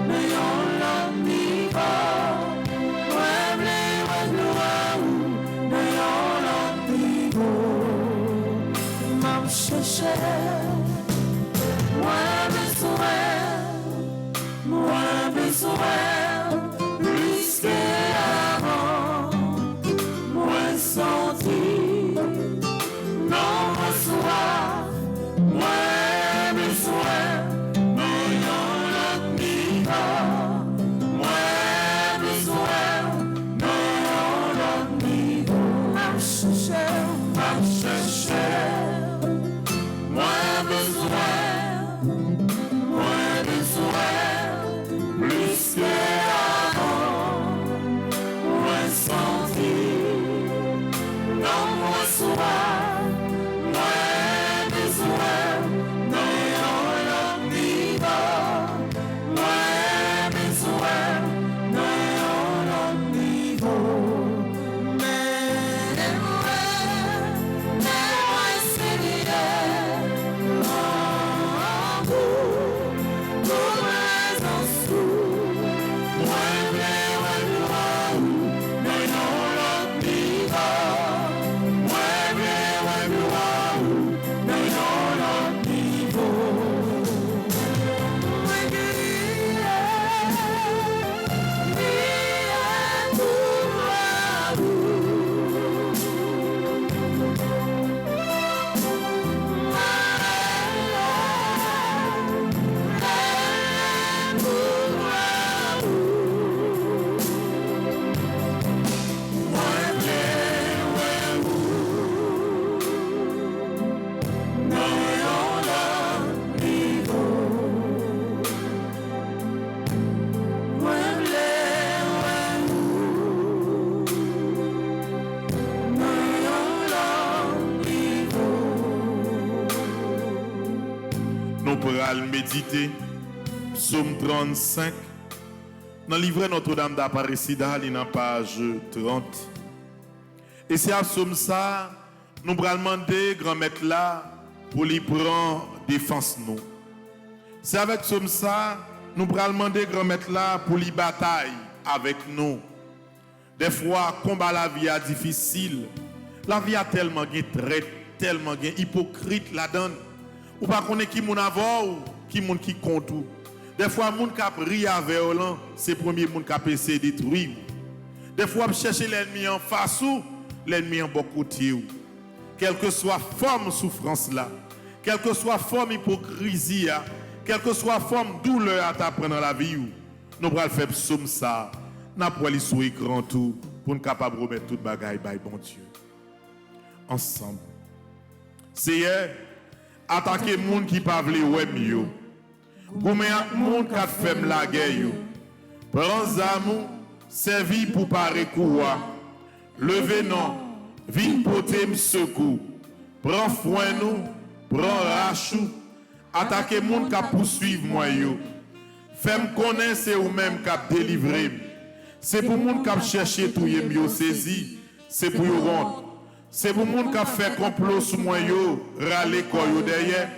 mais on l'a mis pas. Moi, blé, gloire, mais on l'a mis pas. M'a cherché, moi, besoin, plus qu'avant, moi, senti, non, moi, soif, moi, besoin, mais on l'a mis pas. Moi, besoin, mais on l'a mis pas. M'a cherché, moi, besoin. pral méditer psaume 35 dans le livre Notre-Dame d'Aparecida, dans la page 30. Et c'est à psaume ça, nous pral demander grand-maître là pour lui prendre défense nous. C'est avec psaume ça, nous pral demander grand-maître là pour lui bataille avec nous. Des fois, combat la vie est difficile. La vie a tellement de traite, tellement de hypocrite là-dedans. Ou pas connaître qui moun avant ou qui moun qui compte tout. Des fois moun qui ri avec violent, c'est premier moun qui essaie de détruire. Des fois chercher l'ennemi en face ou l'ennemi en bon côté. Quelle que soit forme souffrance là, quelle que soit forme hypocrisie, quelle que soit forme douleur à t'apprendre dans la vie, nous allons faire psaume ça, nous allons aller sur l'écran tout pour nous capable de remettre toute bagaille by bon Dieu. Ensemble. C'est attaquer les gens qui ne peuvent pas mieux. Goumer les gens qui fait la guerre. Prends amour, servi pour parer courir. Levez non, viens porter me secours. Prends foin nous, prends rachou. Attaquer les gens qui poursuivent moi. Fais-moi connaître c'est vous-même qui délivré. C'est pour les gens qui cherchent tout mieux saisi. C'est pour vous rendre. C'est pour les gens qui fait complot sur moi, râler quoi derrière.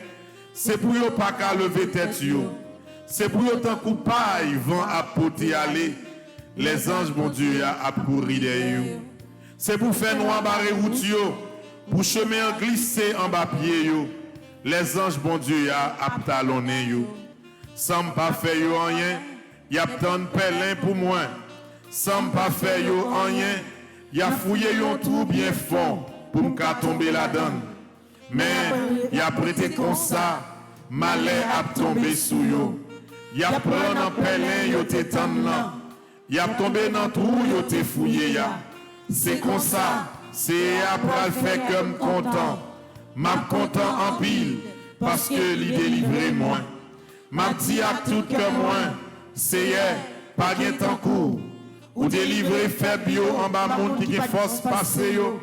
C'est pour eux pas qu'à lever tête. C'est pour eux tant coup paille vent à porter aller. Les anges, mon Dieu, à courir derrière. C'est pour faire noir barrer route, pour chemin glisser en bas pied. Les anges, mon Dieu, à talonner. Sans pas faire rien, y a tant de pèlerins pour moi. Sans pas faire rien. Il a fouillé un trou bien fond pour me tomber là-dedans. Mais il a prêté comme ça, malheur a tombé sous yo. Il a pris un pèlerin, yo te tendre là. Il a tombé dans le trou, yo te fouillé ya. C'est comme ça, c'est après le fait comme content. M'a content en pile, parce que l'il délivre moi. M'a dit à tout que moi, c'est pas bien temps court. Ou délivrer faible yo en bas monde qui force passer yo.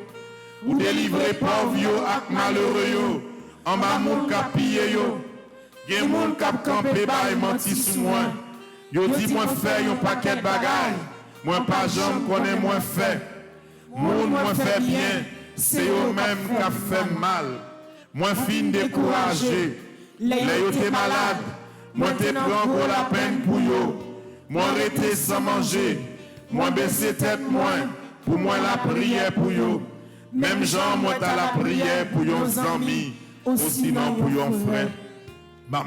Ou délivrer pauvre yo ak malheureux yo en bas monde qui piller yo. Gen monde qui camper ba menti sous moi. Yo dit moi fait un paquet de bagaille. Moi pas jambe connais moi fait. Monde moi fait bien, c'est eux même qui fait mal. Moi fin découragé. Les yo t'es malade. Moi te prends pour la peine pour yo. Moi arrêter sans manger. Moi baisser tête moi, pour moi la prière pour yo. Même Jean moi t'as la prière pour yon amis, ou sinon pour yon frère.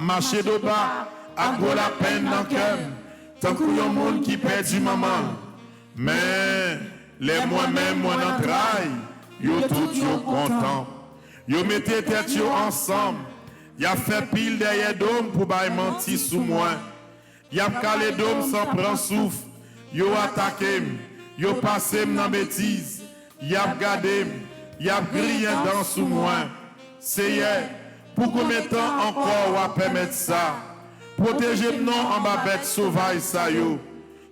Marcher de bas, à quoi la peine dans le cœur, tant que yon monde qui perd du maman. Mais les moi-même moi dans trail, yo tout yo content. Yo mettez tête yo ensemble. Y a fait pile derrière dôme pour bailler mentir sous moi. Y a calé dôme sans prendre souffle. Yo attaqué, yo passé dans bêtise, y a gardé, y a grillé dans sous moi. C'est pour combien de temps encore on va permettre ça? Protégez-nous en bas bête sauvage ça yo.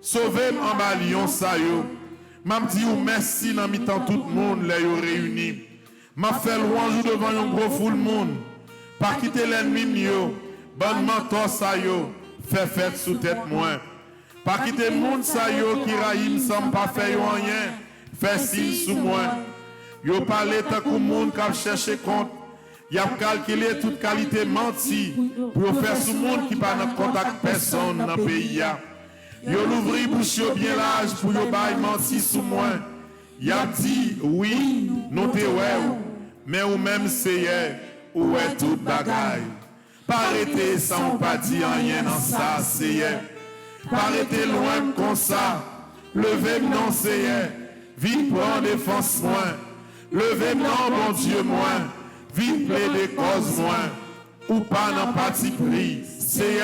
Sauvez-moi en bas lion ça yo. M'a dit ou merci dans mi-temps tout le monde les yo réunis. M'a fait louange devant un gros foule monde. Pas quitter l'ennemi yo. Bonne mentor ça yo. Fait fête sous tête moi. Pas quitter le monde ça yo qui raïm sans pas faire rien. Fait signe sous moi. Yo parlé tant que monde qui cherche compte. Y a calculé toute qualité menti pour faire sous monde qui pas dans contact personne dans le pays. Yo l'ouvri bouche bien large pour yo bail menti sous moi. Y a dit oui, nous te ouais, mais ou même c'est ou est toute bagaille. Pas arrêter sans pas dire rien dans ça c'est. Pas arrêter loin comme ça. Levez-moi non c'est. Vite prendre défense moi. Levez-moi non bon Dieu moi. Vite plaider cause moi. Ou pas dans parti pris. C'est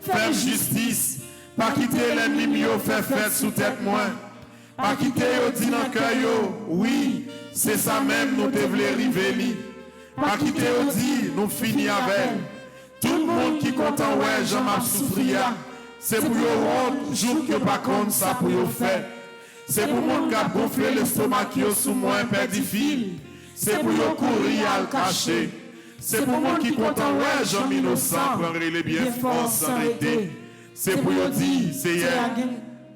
faire justice. Pas quitter l'ennemi yo faire fête sous tête moi. Pas quitter yo dit dans cœur yo. Oui, c'est ça même nous devons river. Pas quitter yo dit nous finir avec. Tout le monde qui content ouais j'en m'a souffrir. C'est pour yo rendre jour que pas contre ça pour yo faire. C'est pour monde qui a gonflé l'estomac qui yo sous moi perdu fil. C'est pour yo courir à le cacher. C'est pour moi qui content, ouais, j'en innocent, prendrai les biens forts sans arrêter. C'est pour yo dire, c'est hier,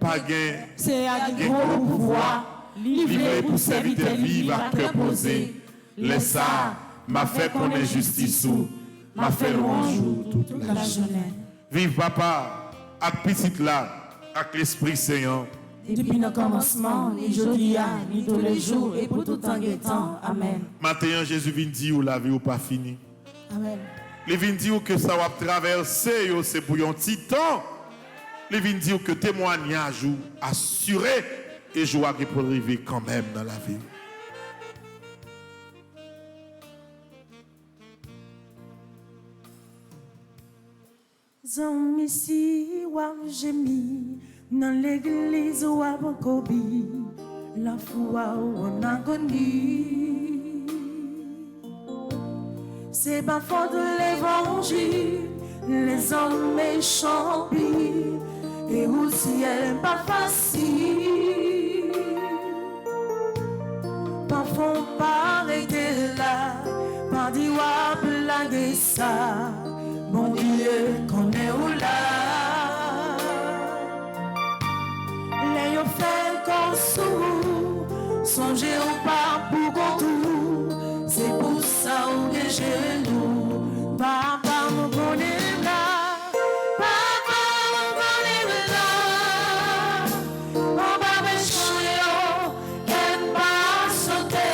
pas gain, c'est à gros pouvoir. livré pour serviteur vivre à cœur posé. Laisse ça, m'a fait connaître justice ou, m'a fait louange toute la journée. Vive papa, avec petite là, avec l'Esprit Saint. Depuis le commencement, ni jeudi, ni tous les jours, et pour tout temps et temps. Amen. Maintenant, Jésus vient dire ou la vie ou pas fini. Amen. Il vient dire que ça va traverser, c'est pour un petit temps. Il vient dire que témoignage ou assuré et joie qui peut arriver quand même dans la vie. Zami si wap jemi dans l'église wap kobi la foi ou en agonie. C'est pas faute de l'évangile, les hommes méchants pis, et aussi elle pas facile. Parfois pas arrêter là, pas dire wap blaguer ça. Mon Dieu, qu'on est où là? Les yeux fait qu'on sous, songez ou pas pour qu'on tout. C'est pour ça où les genoux, papa me connaît là. Papa me connaît là. Papa me chouille, qu'elle pas sauter.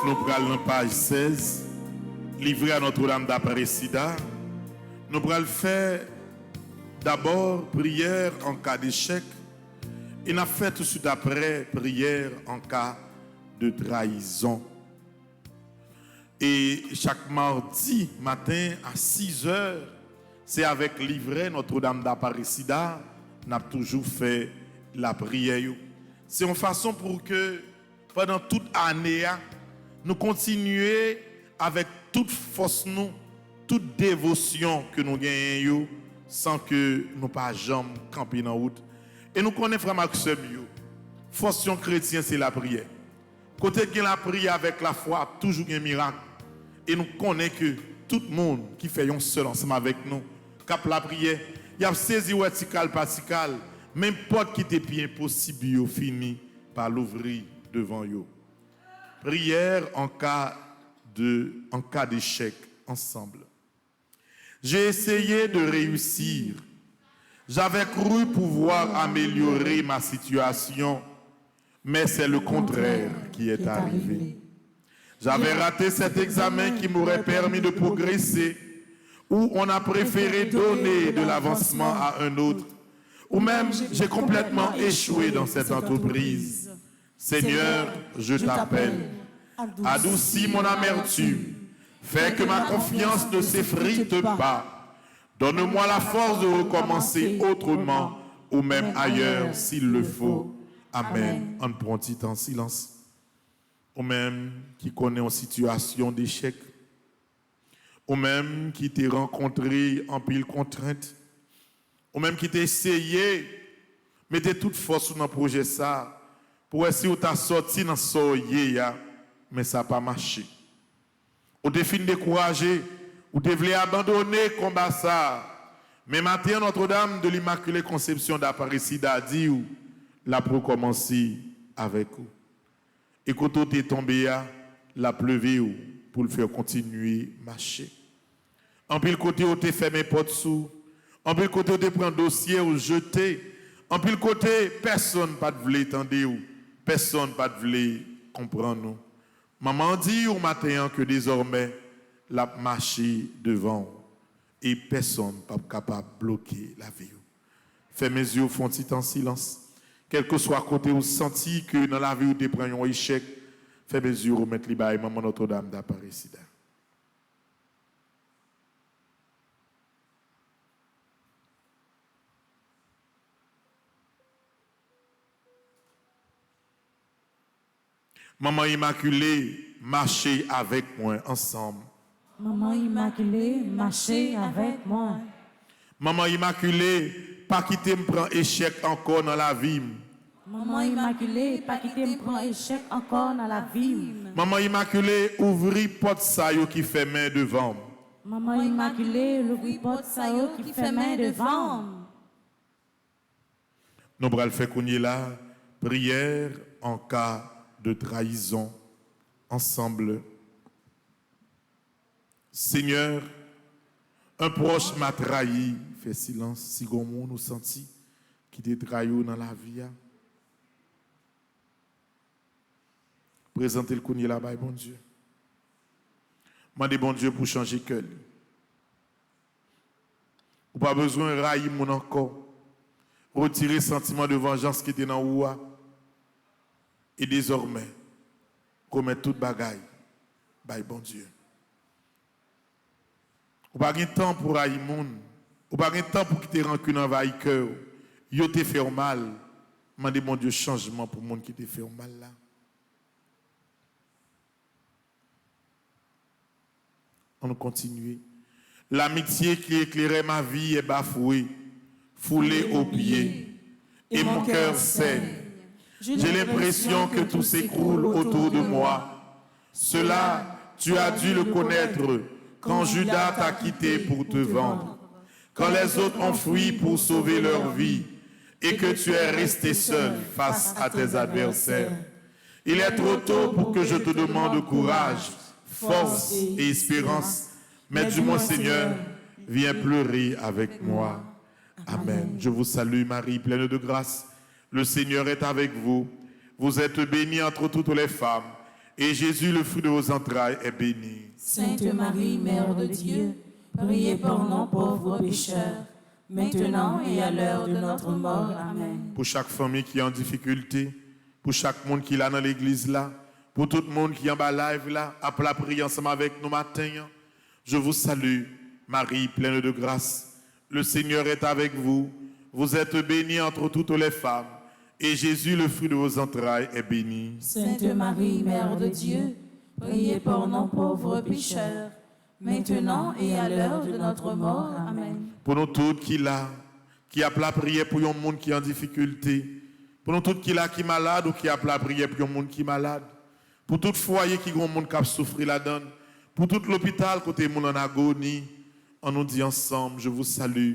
Nous prenons page 16, livré à Notre-Dame d'Aparecida. Nous allons faire d'abord prière en cas d'échec. Et nous fait tout de suite après prière en cas de trahison. Et chaque mardi matin à 6 heures, c'est avec livret Notre-Dame d'Aparecida, nous avons toujours fait la prière. C'est une façon pour que pendant toute année, nous continuions avec toute force, toute dévotion que nous gagnons, sans que nous pas jamais camper dans la route. Et nous connaissons frère Maxime, force chrétien c'est la prière. Côté que la prière avec la foi, toujours un miracle. Et nous connaissons que tout le monde qui fait un seul ensemble avec nous, cap la prière, il a saisi vertical, partical, même porte qui était bien impossible, fini par l'ouvrir devant eux. Prière en cas d'échec ensemble. J'ai essayé de réussir. J'avais cru pouvoir améliorer ma situation, mais c'est le contraire qui est arrivé. J'avais raté cet examen qui m'aurait permis de progresser, ou on a préféré donner de l'avancement à un autre, ou même j'ai complètement échoué dans cette entreprise. Seigneur, je t'appelle, adoucis mon amertume, fais que ma confiance ne s'effrite pas. Donne-moi la force de recommencer autrement ou même ailleurs s'il le faut. Amen. On prend un petit temps en silence. Ou même qui connaît une situation d'échec. Ou même qui t'a rencontré en pile contrainte. Ou même qui t'a essayé, mettez toute force dans le projet ça, pour essayer de sortir dans ce mais ça n'a pas marché. Ou t'es fini découragé, ou t'es voulu abandonner le combat ça. Mais maintenant, Notre-Dame de l'Immaculée Conception d'Aparecida dit ou la pour commencer avec vous. Et quand tu es tombé, la pleuvé ou pour le faire continuer à marcher. En pile côté, tu es fermé porte sous. En pile côté, tu prends un dossier ou jeté. En pile côté, personne pas de voulait entendre ou personne pas de voulait comprendre nous. Maman dit au matin que désormais, la marché devant et personne n'est pas capable de bloquer la vie. Fais mes yeux font en silence. Quel que soit côté où senti que dans la vie où tu prends un échec, fais mes yeux remettre les bails, maman Notre-Dame d'Aparecida. Maman Immaculée, marchez avec moi ensemble. Maman Immaculée, marchez avec moi. Maman Immaculée, pas quitter me prendre échec encore dans la vie. Maman Immaculée, pas quitter me prendre échec encore dans la vie. Maman Immaculée, ouvri porte ça yo qui fait main devant. Maman Immaculée, l'ouvri porte ça yo qui fait main devant. Nous allons faire qu'on y là, prière en cas de trahison ensemble. Seigneur, un proche m'a trahi, fait silence, si on nous senti qui te trahi dans la vie. Présentez le cogné là-bas, bon Dieu. Mandez bon Dieu pour changer cœur. Ou pas besoin de railler mon encore. Retirer le sentiment de vengeance qui était dans Oua. Et désormais, commettre toute bagaille. Bye bon Dieu. Ou pas de temps pour haïr moun. Ou pas de temps pour quitter rancune envahir cœur. Yo te fait mal. Mandez bon Dieu changement pour monde qui te fait mal là. On continue. L'amitié qui éclairait ma vie est bafouée, foulée aux pieds, et mon cœur saigne. J'ai l'impression que tout s'écroule autour de moi. Cela, tu as dû le connaître quand Judas t'a quitté pour te vendre, quand les autres ont fui pour sauver leur vie et que tu es resté seul face à tes adversaires. Il est trop tôt pour que je te demande courage, force et espérance, mais du moins Seigneur, viens pleurer avec moi. Amen. Je vous salue Marie, pleine de grâce. Le Seigneur est avec vous. Vous êtes bénie entre toutes les femmes. Et Jésus, le fruit de vos entrailles, est béni. Sainte Marie, Mère de Dieu, priez pour nous pauvres pécheurs, maintenant et à l'heure de notre mort. Amen. Pour chaque famille qui est en difficulté, pour chaque monde qui est là dans l'église là, pour tout le monde qui est en bas live là, après la prière ensemble avec nous matin, je vous salue, Marie, pleine de grâce. Le Seigneur est avec vous. Vous êtes bénie entre toutes les femmes, et Jésus, le fruit de vos entrailles, est béni. Sainte Marie, Mère de Dieu, priez pour nous pauvres pécheurs, maintenant et à l'heure de notre mort. Amen. Pour nous toutes qui là, qui a la prière pour un monde qui est en difficulté, pour nous toutes qui là, qui est malade ou qui a la prière pour un monde qui est malade, pour tout foyer qui a un monde qui a souffert là-dedans, pour tout l'hôpital côté monde en agonie, on nous dit ensemble, je vous salue,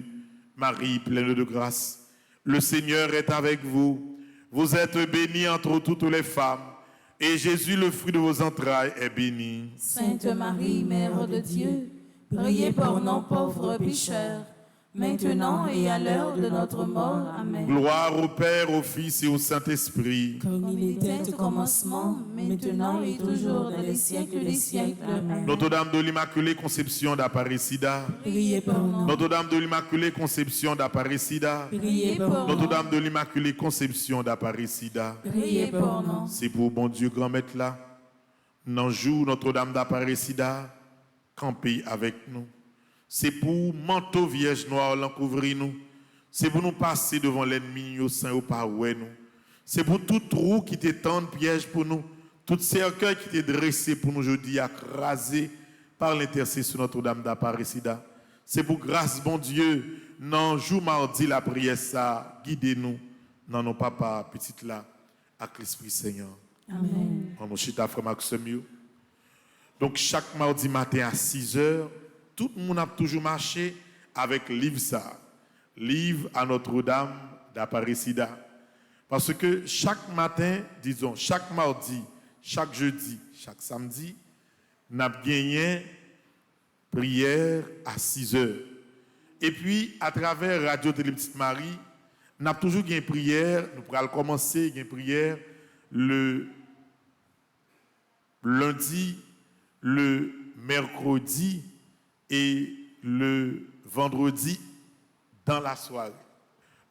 Marie, pleine de grâce. Le Seigneur est avec vous. Vous êtes bénie entre toutes les femmes, et Jésus, le fruit de vos entrailles, est béni. Sainte Marie, Mère de Dieu, priez pour nous pauvres pécheurs, maintenant et à l'heure de notre mort. Amen. Gloire au Père, au Fils et au Saint-Esprit. Comme il était au commencement, maintenant et toujours dans les siècles des siècles. Amen. Notre-Dame de l'Immaculée Conception d'Aparecida. Priez pour nous. Notre-Dame de l'Immaculée Conception d'Aparecida. Priez pour nous. Notre-Dame de l'Immaculée Conception d'Aparecida. Priez pour nous. C'est pour bon Dieu grand maître là. Dans le jour Notre-Dame d'Aparecida, camper avec nous. C'est pour manteau vierge noire l'encouvrir nous. C'est pour nous passer devant l'ennemi au sein au parouet nous. C'est pour tout trou qui t'étend piège pour nous. Tout cercueil qui t'est dressé pour nous jeudi à craser par l'intercession Notre-Dame d'Aparecida. C'est pour grâce bon Dieu, non jour mardi la prière ça, guidez-nous dans nos papas petites là avec l'Esprit Seigneur. Amen. On nous chita frère Maxime. Donc chaque mardi matin à 6h, tout le monde a toujours marché avec livre ça. Livre à Notre-Dame d'Aparecida. Parce que chaque matin, disons, chaque mardi, chaque jeudi, chaque samedi, nous avons gagné prière à 6h. Et puis, à travers Radio Télé Petite Marie, nous avons toujours gagné prière. Nous pourrons commencer une prière le lundi, le mercredi et le vendredi dans la soirée.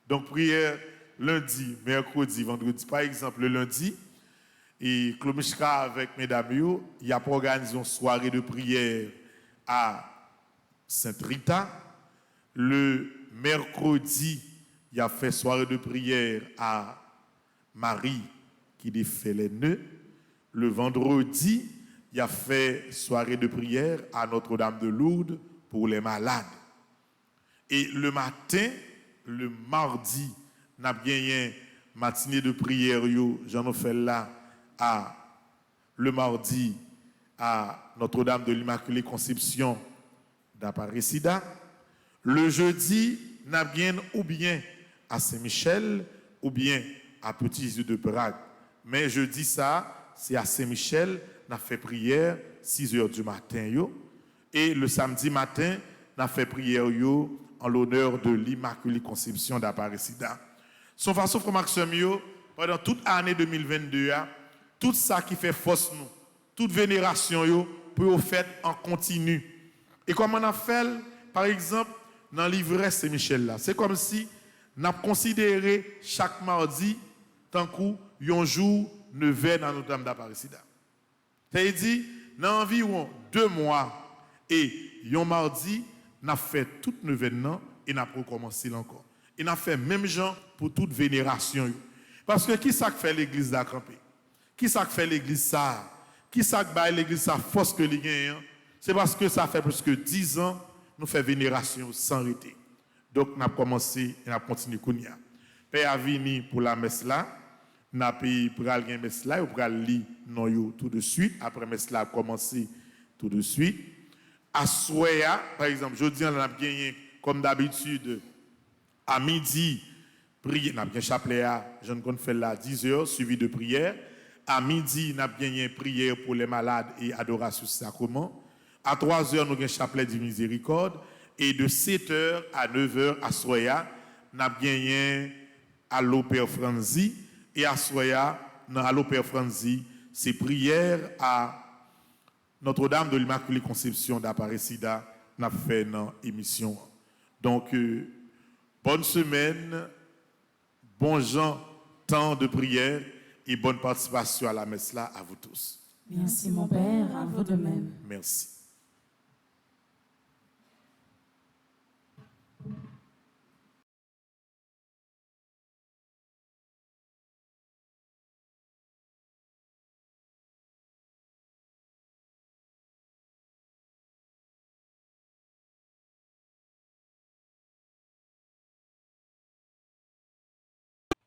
Donc, prière lundi, mercredi, vendredi. Par exemple, le lundi, et Klomishka avec mesdames, il y a organisé une soirée de prière à Sainte-Rita. Le mercredi, il y a fait soirée de prière à Marie qui défait les nœuds. Le vendredi, il y a fait soirée de prière à Notre-Dame de Lourdes pour les malades. Et le matin, le mardi, nous avons gagné une matinée de prière, j'en ai fait là, le mardi à Notre-Dame de l'Immaculée Conception d'Aparecida. Le jeudi, nous avons gagné ou bien à Saint-Michel ou bien à Petit-Jésus de Prague. Mais jeudi, ça, c'est à Saint-Michel, nous avons fait prière 6h du matin. Et le samedi matin, nous avons fait prière en l'honneur de l'Immaculée Conception d'Aparecida. Son façon, frère Maxime, pendant toute l'année 2022, tout ça qui fait force nous, toute vénération, peut être faite en continu. Et comme on a fait, par exemple, dans le livret Saint-Michel, là, c'est comme si nous avons considéré chaque mardi tant qu'un jour 9h dans Notre-Dame d'Aparecida. C'est-à-dire, dans environ 2 mois et un mardi, nous avons fait tout 9h et nous avons recommencé encore. Et nous avons fait même genre pour toute vénération. Parce que qui ça fait l'église d'acamper? Qui ça fait l'église ça? Qui ça fait l'église ça force que les gagnants? C'est parce que ça fait plus que 10 ans nous faisons vénération sans arrêter. Donc nous avons commencé et nous avons continué. Père a venu pour la messe là. Nous avons pour aller messe là, pour aller lire non tout de suite. Après messe là a commencé tout de suite. À Soya, par exemple, jeudi on a gagné comme d'habitude à midi. Prière, nous avons un chapelet à, je ne connais pas là, 10h, suivi de prière. À midi, nous avons gagné prière pour les malades et adoration sacrement. À 3h, nous avons un chapelet de miséricorde. Et de 7h à 9h à Soya, nous avons gagné à l'Opère Franzi. Et à Soya, à l'Opère Franzi, c'est prière à Notre-Dame de l'Immaculée Conception d'Aparecida n'a fait dans l'émission. Donc, bonne semaine, bon temps de prière et bonne participation à la messe là à vous tous. Merci mon Père, à vous de même. Merci.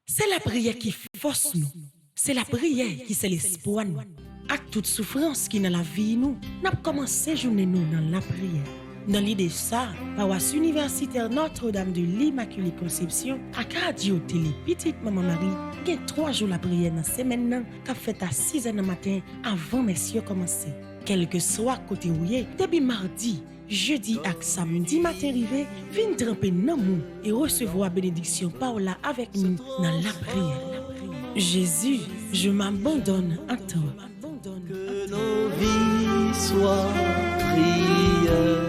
C'est la prière qui force nous. C'est la prière qui c'est l'espoir nous. À toute souffrance qui dans la vie nous, n'a commencé journée nous dans la prière. Dans l'idée ça, paroisse universitaire Notre-Dame de l'Immaculée Conception, à Radio Télé Petite Maman Marie, il y a 3 jours la prière dans la semaine qui a fait à 6h du matin avant messieurs commencer. Quel que soit côté où depuis mardi, jeudi et samedi matin arrivé, viens tremper dans nous et recevoir bénédiction Paola avec nous dans la prière. Jésus, je m'abandonne à toi. Que nos vies soient prières.